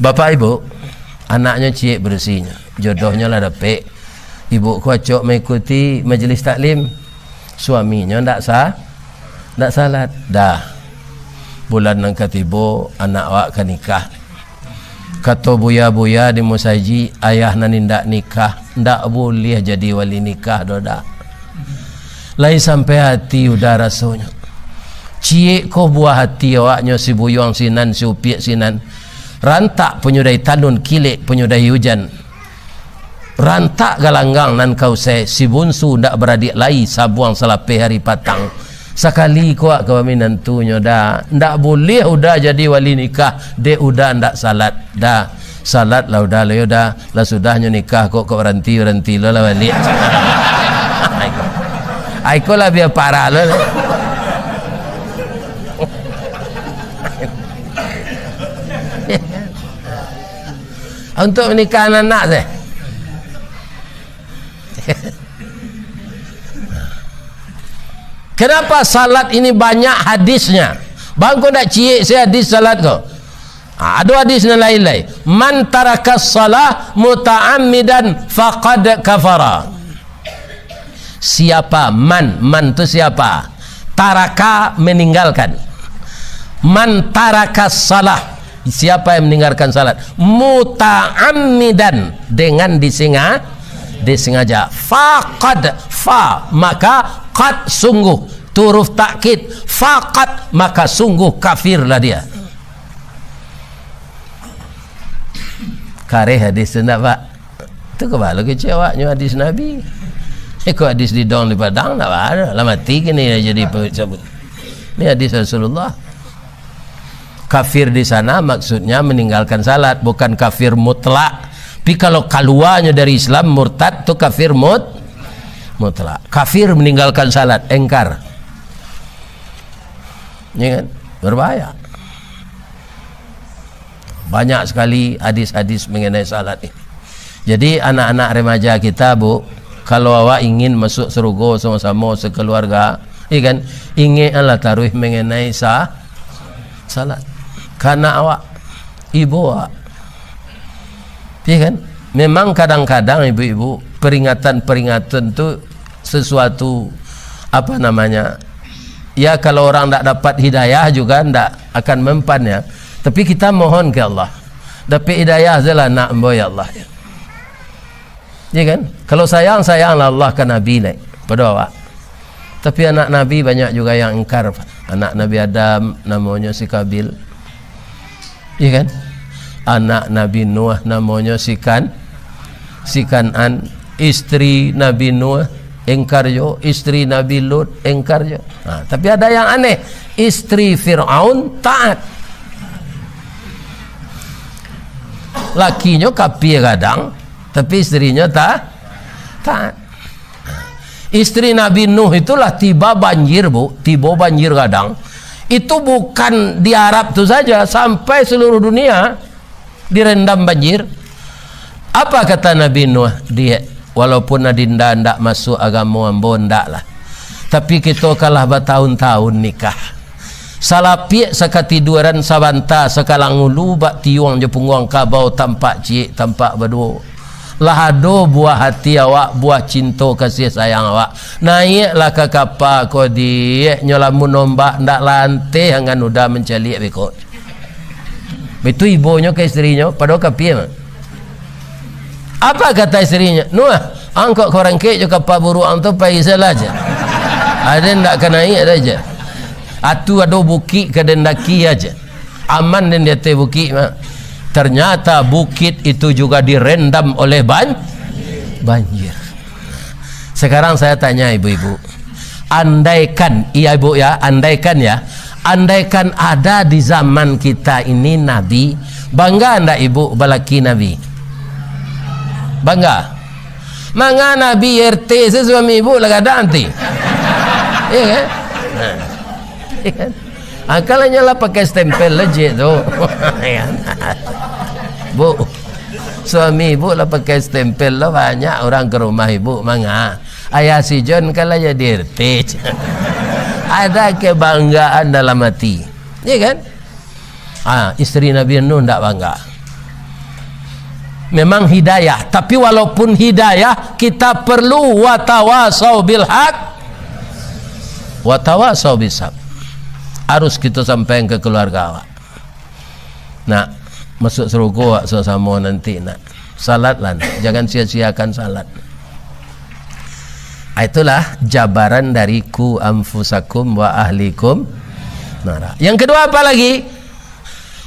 Bapak ibu, anaknya cik bersihnya, jodohnya lah dapet. Ibu kuacok mengikuti majlis taklim, suaminya tidak salat. Dah bulan nang katibo anak awak kan nikah. Kata buya-buya di musaji, ayah nan ndak nikah, ndak boleh jadi wali nikah doda. Lai sampai hati udah rasanya. Cik ko buah hati awaknya si buyong sinan, si upiak sinan. Rantak penyudai tanun kilik penyudai hujan. Rantak galanggang nan kau si bunsu ndak beradik lai sabuang selapih hari patang. Sekali kuat kami nantunya dah ndak boleh udah jadi wali nikah dia udah ndak salat dah salat lah udah lah sudahnya nikah kok ranti lo lah wali. Aiko lah biar parah lo. Untuk menikah anak saya. Kenapa salat ini banyak hadisnya? Bang kau nak cik saya hadis salat kau. Ada hadis yang lain-lain. Man tarakas salah muta'ammidan faqad kafara. Siapa man tu siapa? Taraka meninggalkan. Man tarakas salah. Siapa yang meninggalkan salat muta'ammidan dengan disengaja faqad maka qad sungguh huruf takkid faqad maka sungguh kafirlah dia. Kare hadis tidak pak itu kebalik kecewanya hadis Nabi kok hadis di dong di padang tak ada lama tiga ni jadi sebut ini hadis Rasulullah. Kafir di sana maksudnya meninggalkan salat, bukan kafir mutlak. Tapi kalau keluarnya dari Islam murtad tu kafir mutlak. Kafir meninggalkan salat, engkar. Ya kan? Berbahaya. Banyak sekali hadis-hadis mengenai salat ini. Jadi anak-anak remaja kita, Bu, kalau awak ingin masuk surga sama-sama sekeluarga, ya kan? Ingatlah taruh mengenai salat. Karena awak ibu awak, ya kan? Memang kadang-kadang ibu-ibu peringatan tu sesuatu apa namanya? Ya kalau orang tak dapat hidayah juga tak akan mempan ya. Tapi kita mohon ke Allah. Dapat hidayah sajalah nak boy Allah. Ya kan? Kalau sayanglah Allah ke Nabi naik pada awak. Tapi anak Nabi banyak juga yang ingkar. Anak Nabi Adam namanya si Kabil. Ya kan? Anak Nabi Nuh namanya si Kan'an, istri Nabi Nuh engkar jo, istri Nabi Lut engkar jo. Tapi ada yang aneh, istri Fir'aun taat, lakinya kafir kadang, tapi istrinya taat. Istri Nabi Nuh itulah tiba banjir, Bu, tiba banjir kadang. Itu bukan di Arab tu saja, sampai seluruh dunia direndam banjir. Apa kata Nabi Nuh? Dia walaupun adinda ndak masuk agama ambo ndak lah, tapi kita kalah bertahun-tahun nikah. Salapiak sakatiduran sabanta sakalang ulu bak tiuang je pungguang kabau tampak cik tampak berdua. Lahado buah hati awak, buah cinta kasih sayang awak. Naiklah ke kapal kau dia nyolamun nombak ndak lantai hangan udah mencalik bekot. Betul ibunya ke istrinya pada kapal. Apa kata istrinya? Nuh, angkot korang ke je kapal buruan tu pergi salah je. Ada ndak kenai ada aja. Atu ada bukit ke dendaki aja. Aman dan dia teh bukit mah. Ternyata bukit itu juga direndam oleh banjir. Sekarang saya tanya ibu-ibu, andaikan, iya ibu ya, andaikan ada di zaman kita ini Nabi, bangga anda ibu balaki Nabi? Bangga? Manga Nabi RT sesuami ibu lah kadang nanti. Iya kan? Iya kan? Akalnya lah pakai stempel aja tu. Bu, suami ibu lah pakai stempel lah, banyak orang ke rumah ibu manga. Ayah si John kalau jadi RT. Ada kebanggaan dalam hati. Iya kan? Istri Nabi Nuh tidak bangga. Memang hidayah, tapi walaupun hidayah kita perlu watawasau bil haq watawasau bisab. Harus kita sampaikan ke keluarga awak. Nak masuk seruku awak sama nanti nak salat lah, jangan sia-siakan salat. Itulah jabaran dari ku anfusakum wa ahlikum nara. Yang kedua apa lagi?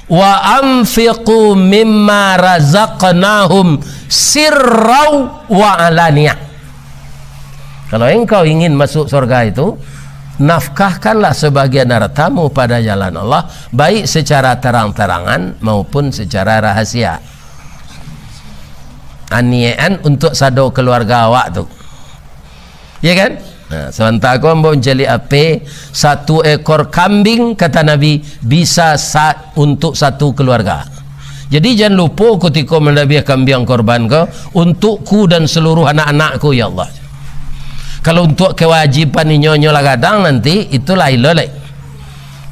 Wa anfiqu mimma razaqnahum sirrau wa alaniyah. Kalau engkau ingin masuk surga itu, nafkahkanlah sebagian hartamu pada jalan Allah, baik secara terang-terangan maupun secara rahasia. Anian untuk sado keluarga awak tu, ya kan? Nah, sementara kau mau jeli ape 1 ekor kambing kata Nabi bisa untuk 1 keluarga. Jadi jangan lupa ketika mendabiah kambing korban kau untukku dan seluruh anak-anakku ya Allah. Kalau untuk kewajiban nyonyo lah kadang nanti itulah iloleh.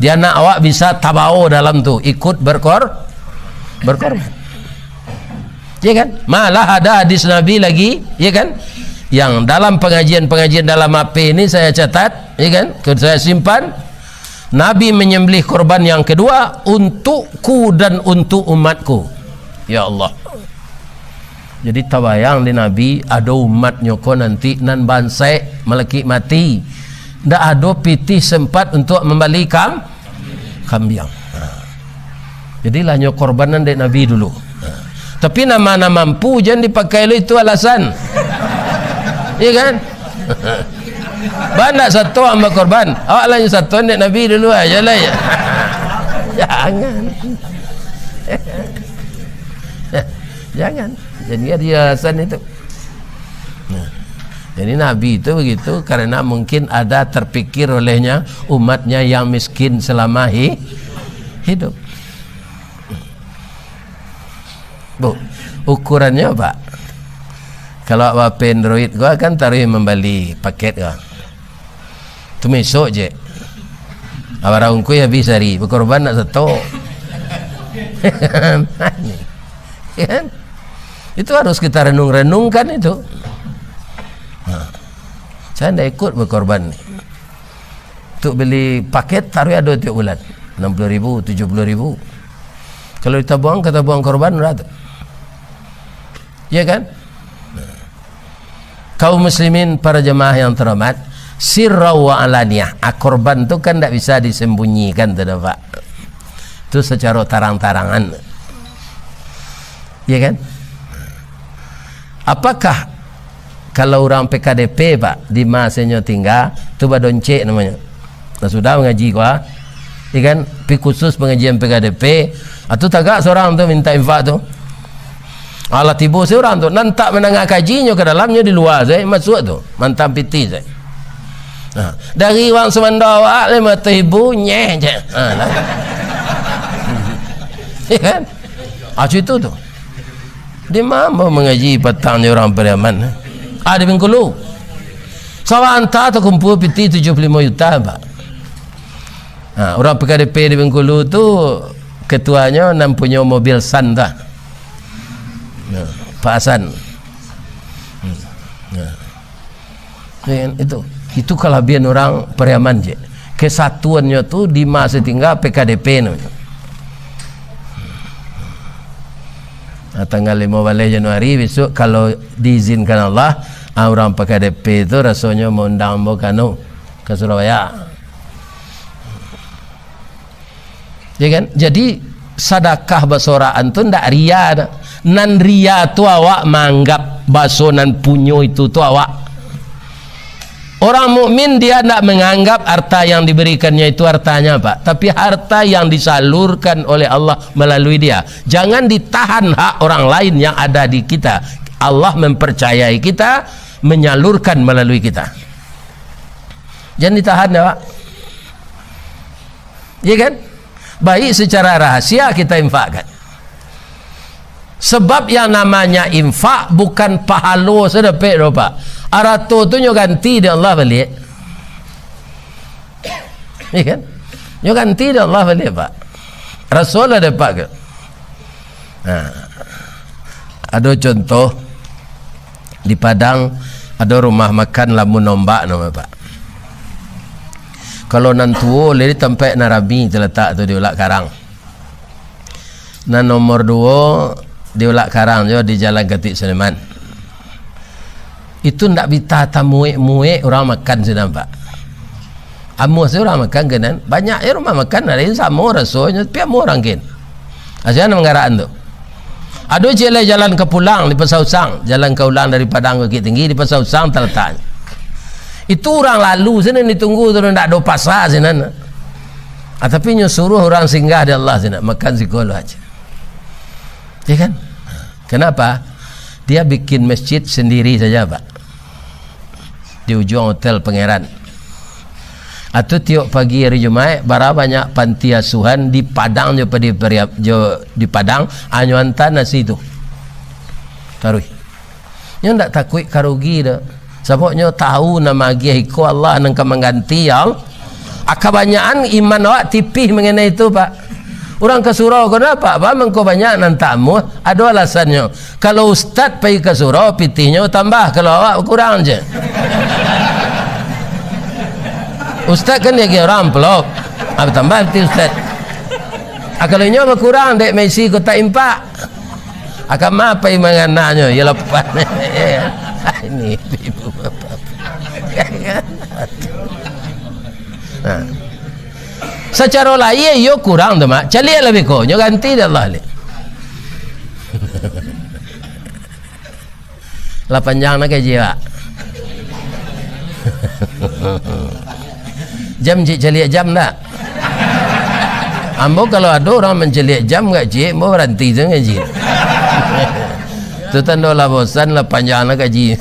Dia anak awak bisa tabao dalam tu, ikut berkorban. Ya kan? Malah ada hadis Nabi lagi, ya kan? Yang dalam pengajian dalam HP ini saya catat, ya kan? Saya simpan. Nabi menyembelih korban yang kedua untukku dan untuk umatku. Ya Allah. Jadi tabayang di Nabi ada umat nyoko nanti nan bansai meleki mati. Ndak ada pitih sempat untuk membeli kambing. Jadilah nyok korbanan dari Nabi dulu. Tapi nama mampu jangan dipakai lo itu alasan. Iya kan? Banyak satu sama korban. Awak lah yang satu dari Nabi dulu aja lah ya. Jangan. Jangan. Jadi dia alasan itu. Jadi Nabi itu begitu karena mungkin ada terpikir olehnya umatnya yang miskin selama hidup. Bu, ukurannya apa? Kalau apa Android gua kan taruh membeli paket gua. Tu mesok je. Awarangku ya bisa ri berkorban nak satu. Kan? Itu harus kita renung-renungkan itu. Saya tidak ikut berkorban. Untuk beli paket taruh ada tiap bulan 60.000, 70.000. Kalau kita buang korban berapa? Ya kan? Kaum muslimin para jemaah yang terhormat, sirra wa alaniyah. Korban itu kan tidak bisa disembunyikan, tidak Pak. Itu secara tarang-tarangan. Ya kan? Apakah kalau orang PKDP Pak di masanya tinggal tu badoncek namanya. Nah, sudah mengaji gua, ya kan? Pi khusus pengajian PKDP, atau tagak seorang tu minta infak tu. Allah tiba seorang tu nantak menengah kajinya ke dalamnya di luar saya masuk tu mantam piti saya. Nah, dari wang semandawak 5.000 nyeh je. Ya kan? Itu tu. Dia mampu mengaji petang ni orang Pariaman. Di Bengkulu. Sawanta tu kumpul piti 75 juta Pak. Orang PKDP di Bengkulu tu ketuanya nam punya mobil San dah. Pak Hasan. Itu kelebihan orang Pariaman je. Kesatuannya tu di masa tinggal PKDP namanya. Tanggal 15 Januari besok kalau diizinkan Allah, orang PKDP itu rasanya mau undang mau kanu ke Surabaya. Ya kan? Jadi sedekah basoraan tu ndak ria dah. Nan ria tu awak menganggap baso nan punyo itu tu awak. Orang mukmin dia tidak menganggap harta yang diberikannya itu hartanya, Pak, tapi harta yang disalurkan oleh Allah melalui dia. Jangan ditahan hak orang lain yang ada di kita. Allah mempercayai kita menyalurkan melalui kita. Jangan ditahan ya, Pak. Iya kan? Baik secara rahasia kita infakkan. Sebab yang namanya infak bukan pahalo sedepek doh, Pak. Arato tu nyo ganti dia Allah balik. Iya kan? Nyo ganti dia Allah balik, Pak. Rasul ada Pak ke? Nah, ada contoh di Padang ada rumah makan lamun nombak nama, Pak. Kalau nan tuo lari tempat narabi terletak tu di Ulak Karang. Nan nomor 2 di Ulak Karang jo di Jalan Ketik Sulaiman. Itu ndak bisa tamuek-muek orang makan sudah, Pak. Amu saya orang makan kenan banyak ya rumah makan ada yang sama rasanya tapi amu orang kin. Asyana menggaraan tu. Ada jalan ke pulang di Pasausang, jalan ke ulang dari Padang ke Bukit Tinggi di Pasausang terletak. Itu orang lalu sana ditunggu tu ndak ada pasar sana. Tapi nyo suruh orang singgah di Allah sana makan sikolo aja. Ya kan? Kenapa? Dia bikin masjid sendiri saja, Pak, di ujung hotel Pangeran. Atau tiap pagi hari Jumat bara banyak panti asuhan di Padang jo di Padang anyo hantar nasi tu. Tarui. Nyo ndak takut karugi dah. Sebab nyo tahu nama agi iko Allah nang mengganti ya. Akabanyakan iman awak tipih mengenai itu, Pak. Orang ke surau kenapa? Apa mengko banyak nan tamu? Ada alasannya. Kalau ustaz pergi ke surau pitihnya tambah, kalau awak kurang je. Ustaz kan dia orang pelop. Apa tambah pitih ustaz? Kalau nyo berkurang dek Messi kota impak. Akan apa yang mengenanya? Ya lepas. Ini ibu bapak. Nah. Secara lain yo kurang tu, Mak. Cali lebih ko, nyo ganti dah Allah le. Lah panjang nak gaji, Pak. Jam cali jam tak? Ambo kalau ada orang menceli jam gaji, mau berhenti je gaji. Tu tanda lah bosan lah panjang nak gaji.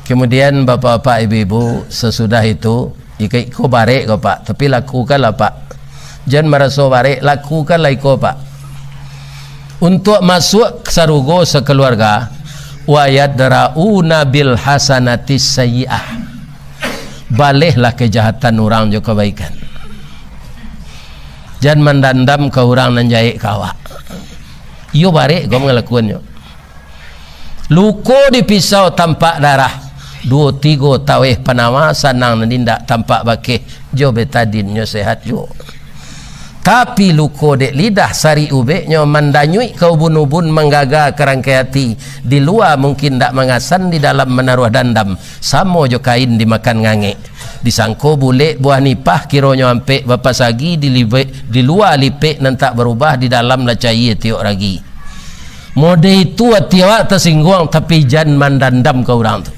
Kemudian bapak-bapak ibu-ibu sesudah itu iko barek kau, Pak, tapi lakukanlah, Pak. Jangan merasa barek, lakukanlah iko, Pak. Untuk masuk sarugo sekeluarga wa yadrauna bil hasanatis sayyi'ah. Balihlah kejahatan orang jo kebaikan. Jangan mendandam ke orang nan jahit ke awak. Yo barek kau ngelakuannya. Luko dipisau tampak darah. 2-3 tawih panama sanang nindak tampak bakih jo betadin nyo sehat jo. Tapi luko dek lidah sari ube nyo mandanyui ke ubun-ubun menggaga kerangkai hati. Di luar mungkin tak mengasan, di dalam menaruh dandam. Samo jo kain dimakan ngangek. Disangko bulik buah nipah kironyo ampek bapas lagi di luar lipek nan tak berubah, di dalam lah cair tiok lagi. Mode itu tiawak tersinggung tapi jangan mandandam ke orang tu.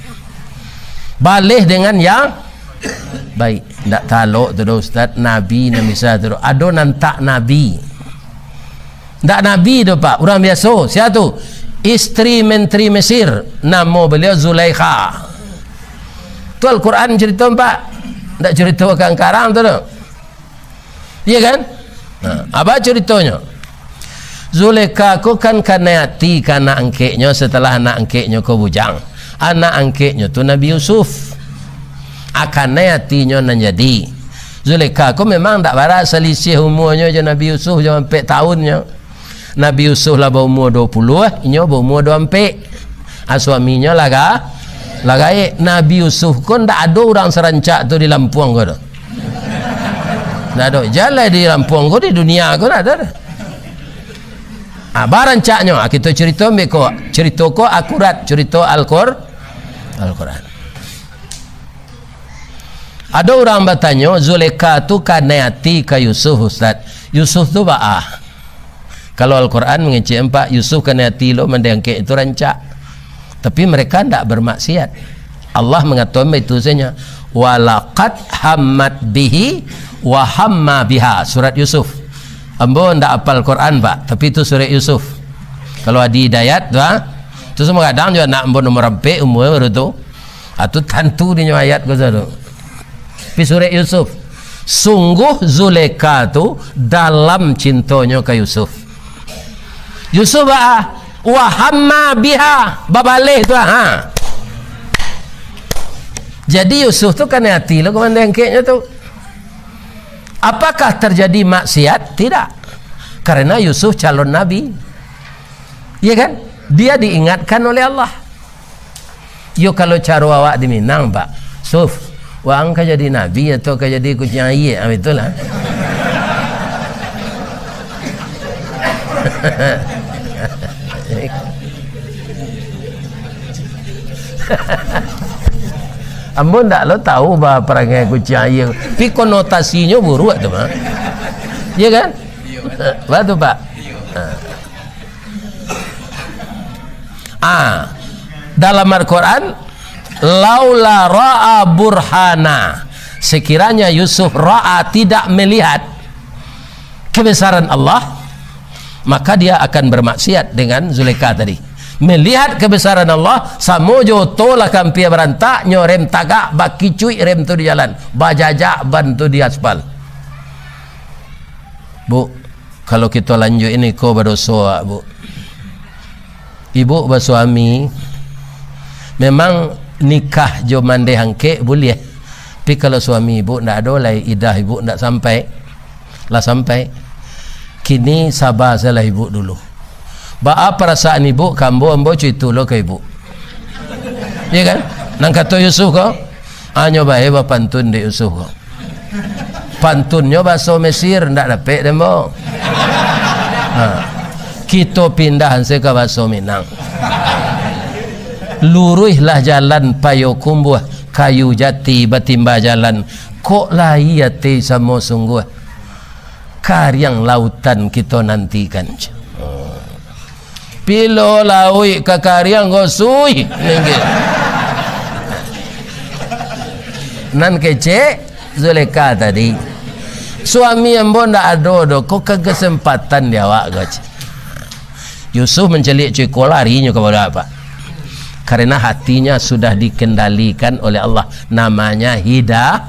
Balih dengan yang baik. Tak taluk tu Ustaz, Nabi na misal tu ada nantak Nabi. Tak Nabi tu, Pak, orang biasa. Siapa tu? Isteri Menteri Mesir, nama beliau Zulaikha. Tu Al-Quran cerita, Pak. Tak ceritakan karang tu. Iya kan? Apa ceritanya? Zulaikha ku kan kana hati kana angkeknya setelah anak angkeknya ku bujang. Anak angkeknya tu Nabi Yusuf. Akan hatinya nan jadi. Zulaikha ku memang tak barat selisih umurnya je Nabi Yusuf je 4 tahunnya. Nabi Yusuf lah berumur 20, inya berumur 24. Suaminya lagai Nabi Yusuf pun tak ada orang serancak tu di Lampung ko tu. Tak ada jalan di Lampung ko, di dunia ko tak ada. Barancaknya kita cerita meko, cerita ko akurat, cerita Al-Quran. Ada orang bertanya, Zulaikha tu kanayati ka Yusuf Ustaz. Yusuf tu ba'ah. Kalau Al-Quran mengecek 4, Yusuf kanayati lo mendengkek itu rancak. Tapi mereka tidak bermaksiat. Allah mengatakan itu saja. Walaqad hammat bihi wa hamma biha. Surat Yusuf. Ambo ndak hafal Quran Pak, tapi itu surat Yusuf. Kalau ada hidayat tu tu semua kadang juga nak ambo nomor rampe umur baru tu. Atu tentu di ayat ko tu. Tapi surat Yusuf. Sungguh Zulaikha tu dalam cintanya ke Yusuf. Yusuf wa hamma biha, babaleh tu Jadi Yusuf tu kan hati lo komandangkeknya tu. Apakah terjadi maksiat? Tidak. Karena Yusuf calon nabi. Iya kan? Dia diingatkan oleh Allah. Yo kalau cara awak di Minang Pak, Yusuf, wang ka jadi nabi atau ka jadi kucing air, itulah. Ambo ndak lo tahu bah perangai kucing air. Tapi konotasinya buruk tu mah. Iya kan? Betul Pak. Dalam Al-Quran, laula ra'a burhana. Sekiranya Yusuf ra'a tidak melihat kebesaran Allah, maka dia akan bermaksiat dengan Zulaikha tadi. Melihat kebesaran Allah, samojo tolak kampia berantak nyorem tagak baki cuy rem tu di jalan, bajajak ban tu di aspal. Bu, kalau kita lanjut ini ko berdosa Bu. Ibu bersuami memang nikah jo mande hangke boleh. Tapi kalau suami ibu ndak ada lah idah ibu ndak sampai lah sampai. Kini sabar salah ibu dulu. Ba perasaan ibu kambo ambo cerita lo ke ibu. Ya kan? Nang kata Yusuf ko, nyoba ba pantun de Yusuf ko. Pantunnya bahasa Mesir ndak dapat dembo. Kita pindah ke bahasa Minang. Luruhlah jalan payo kumbuh, kayu jati batimba jalan. Kok layati sama sungguh. Karyang lautan kita nantikan. Pilo laui ke karyang gosui. Nan kece Zulaikha tadi. Suami yang bonda ada kok kekesempatan dia awak gaji. Yusuf mencelik cuy larinya kepada apa? Karena hatinya sudah dikendalikan oleh Allah. Namanya hidayah.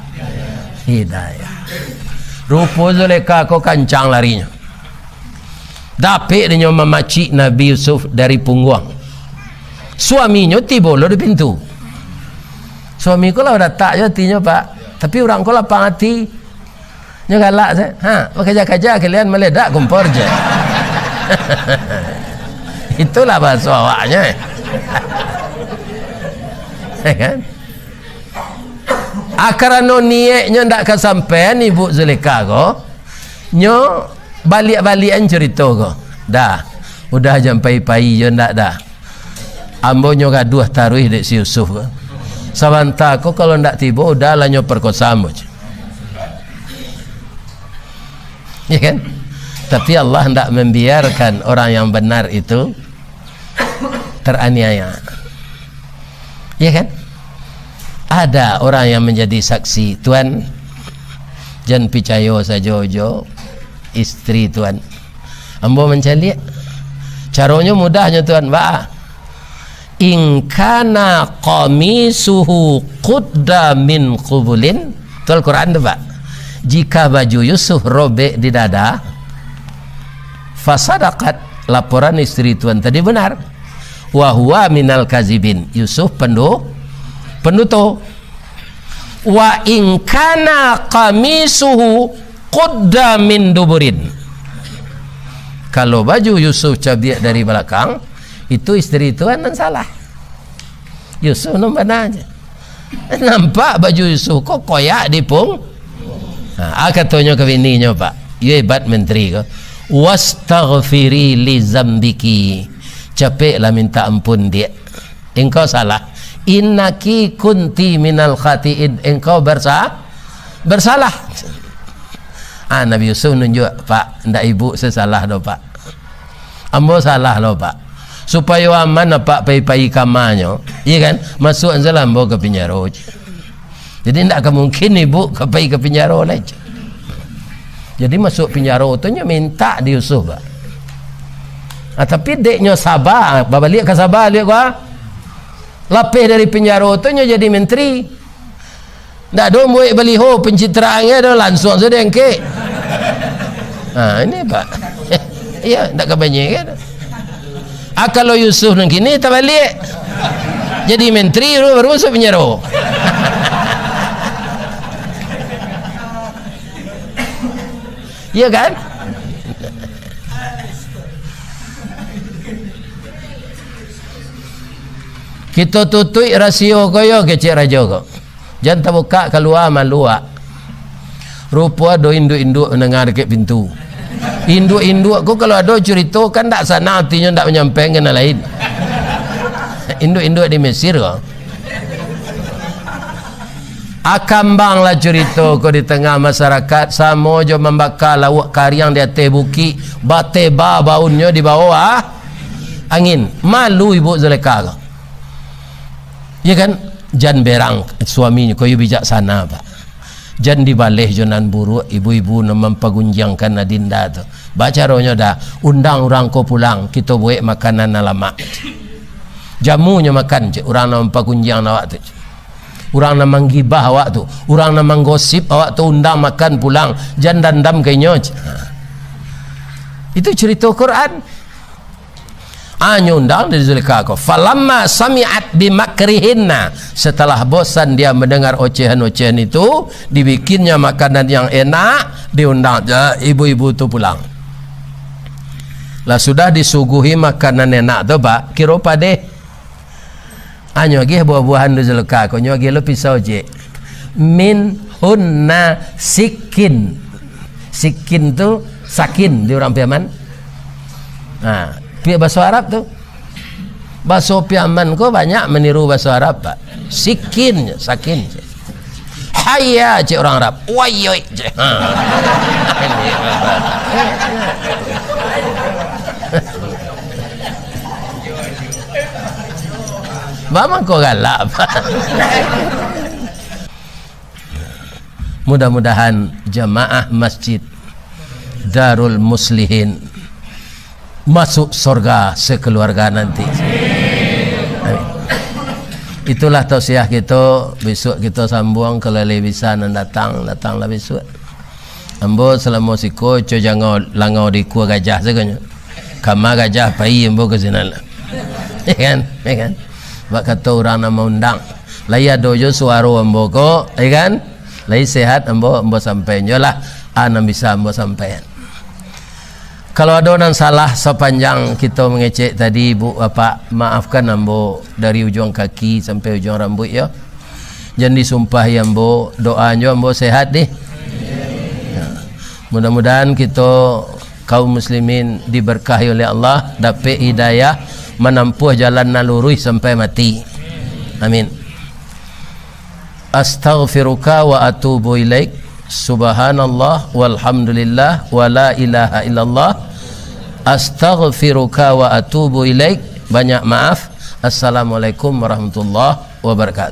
Rupa Zulaikha kok kancang larinya. Dapik dia memacik Nabi Yusuf dari punggung. Suaminya tiba lo di pintu. Suami ko lah datang je hatinya Pak. Tapi orang ko lapang hati. Nya galak saya. Bekerja-kerja kalian meledak kompor je. Itulah bahasa awaknya. Kan? Karena niatnya ndak kesampaian ibu Zulaikha ko. Nyo balik-balikan cerita ko. Dah. Udah sampai pai je ndak dah. Ambo nyo gaduh taruh dek si Yusuf ko. Sabanta ko kalau ndak tiba udah lah nyo perkosa ambo. Ya kan? Tapi Allah hendak membiarkan orang yang benar itu teraniaya. Ya kan? Ada orang yang menjadi saksi, Tuan jangan percaya saja istri Tuan. Ambo mencari caranya mudahnya Tuan. In kana qamisuhu qudda min qubulin. Itu Al-Quran tu Pak. Jika baju Yusuf robek di dada, fasadaqat, laporan istri Tuan tadi benar. Wa huwa minal kazibin. Yusuf penutup. Wa in kana qamisuhu qudda min duburin. Kalau baju Yusuf cabiak dari belakang, itu istri Tuan yang salah. Yusuf nampak aja. Nampak baju Yusuf kok koyak di pung. Katanya ke bininya Pak, you hebat menteri ko. wastaghfiri li zambiki, cepatlah minta ampun dia, engkau salah. Innaki kunti minal khati'in, engkau bersalah. Nabi Yusuf nunjuk, Pak, ndak ibu saya salah doh Pak, ambo salah loh Pak, supaya aman Pak pai-pai kamarnya, iya kan, masuk anzalah ambo ke penjara. Jadi ndak mungkin ibu ke penjara lagi. Jadi masuk penjara tu nya minta di Yusuf Pak. Tapi deknya sabar, balik ke sabar lihat gua. Lapis dari penjara tu nya jadi menteri. Ndak ada buat baliho pencitraannya dah langsung sudah engke. Ini Pak. Iya, ndak kebanyakan. Kalau Yusuf nang kini tak balik. Jadi menteri baru masuk penjara. Iya kan? Kita tutui rasio koyo kecik raja ko. Jangan terbuka keluar malua. Rupa do induk-induk mendengar dekat pintu. Induk-induk ko kalau ada cerita kan tak sana artinya tak menyampaikan yang lain. Induk-induk di Mesir ko. Akambang lah cerita ko di tengah masyarakat, sama jo membakar lawak karyang di atas bukit, bateba baunnya di bawah angin. Malu ibu Zulaikha ko. Ya kan, jan berang suaminya koyo bijaksana Pak. Jan dibaleh jonan buruk, ibu-ibu mempagunjangkan adinda tu. Baca rohnya dah, undang orang ko pulang, kita buat makanan alamak. Jamunya makan je, orang nak mempagunjang awak tu. Orang nak menggibah awak tu, orang nak menggosip awak tu, undang makan pulang, jan dandam kayaknya. Itu cerita Quran. Nyundang dari Zulaikha ko. Falamma sami'at bimakrihinna, setelah bosan dia mendengar ocehan-ocehan itu, dibikinnya makanan yang enak, diundang ibu-ibu tu pulang. Lah sudah disuguhi makanan enak tu Pak, kira pade. Nyogi buah-buahan dari Zulaikha ko, nyogi lo pisau je. Min hunna sikin. Sikin tu sakin di orang Piaman. Pihak bahasa Arab tu, bahasa Piaman ko banyak meniru bahasa Arab Pak. Sikin, sakin. Hayya je orang Arab. Wayoy je. Mama ko galak Pak. Mudah-mudahan jamaah masjid Darul Muslihin masuk surga sekeluarga nanti. Amin. Itulah tausiah kita. Besok kita sambung kalau bisa datanglah besok. Ambo selama siko co jangan langau di kuah gajah seganya. Kama gajah pai ambo ke sana lah. Ya kan? Bak kata orang nama undang. Laya dojo suara ambo ko, ya kan? Lai sehat ambo sampai nyolah ana bisa ambo sampai. Kalau ada orang salah sepanjang kita mengecek tadi Bu Bapak, maafkan ambo dari ujung kaki sampai ujung rambut ya. Jangan disumpah ya ambo, doanya ambo sehat deh. Ya. Mudah-mudahan kita kaum muslimin diberkahi oleh Allah, dapat hidayah menempuh jalan nalurui sampai mati. Amin. Astaghfiruka wa atubu ilaik. Subhanallah walhamdulillah wa la ilaha illallah. Astaghfiruka wa atubu ilaik. Banyak maaf. Assalamualaikum warahmatullahi wabarakatuh.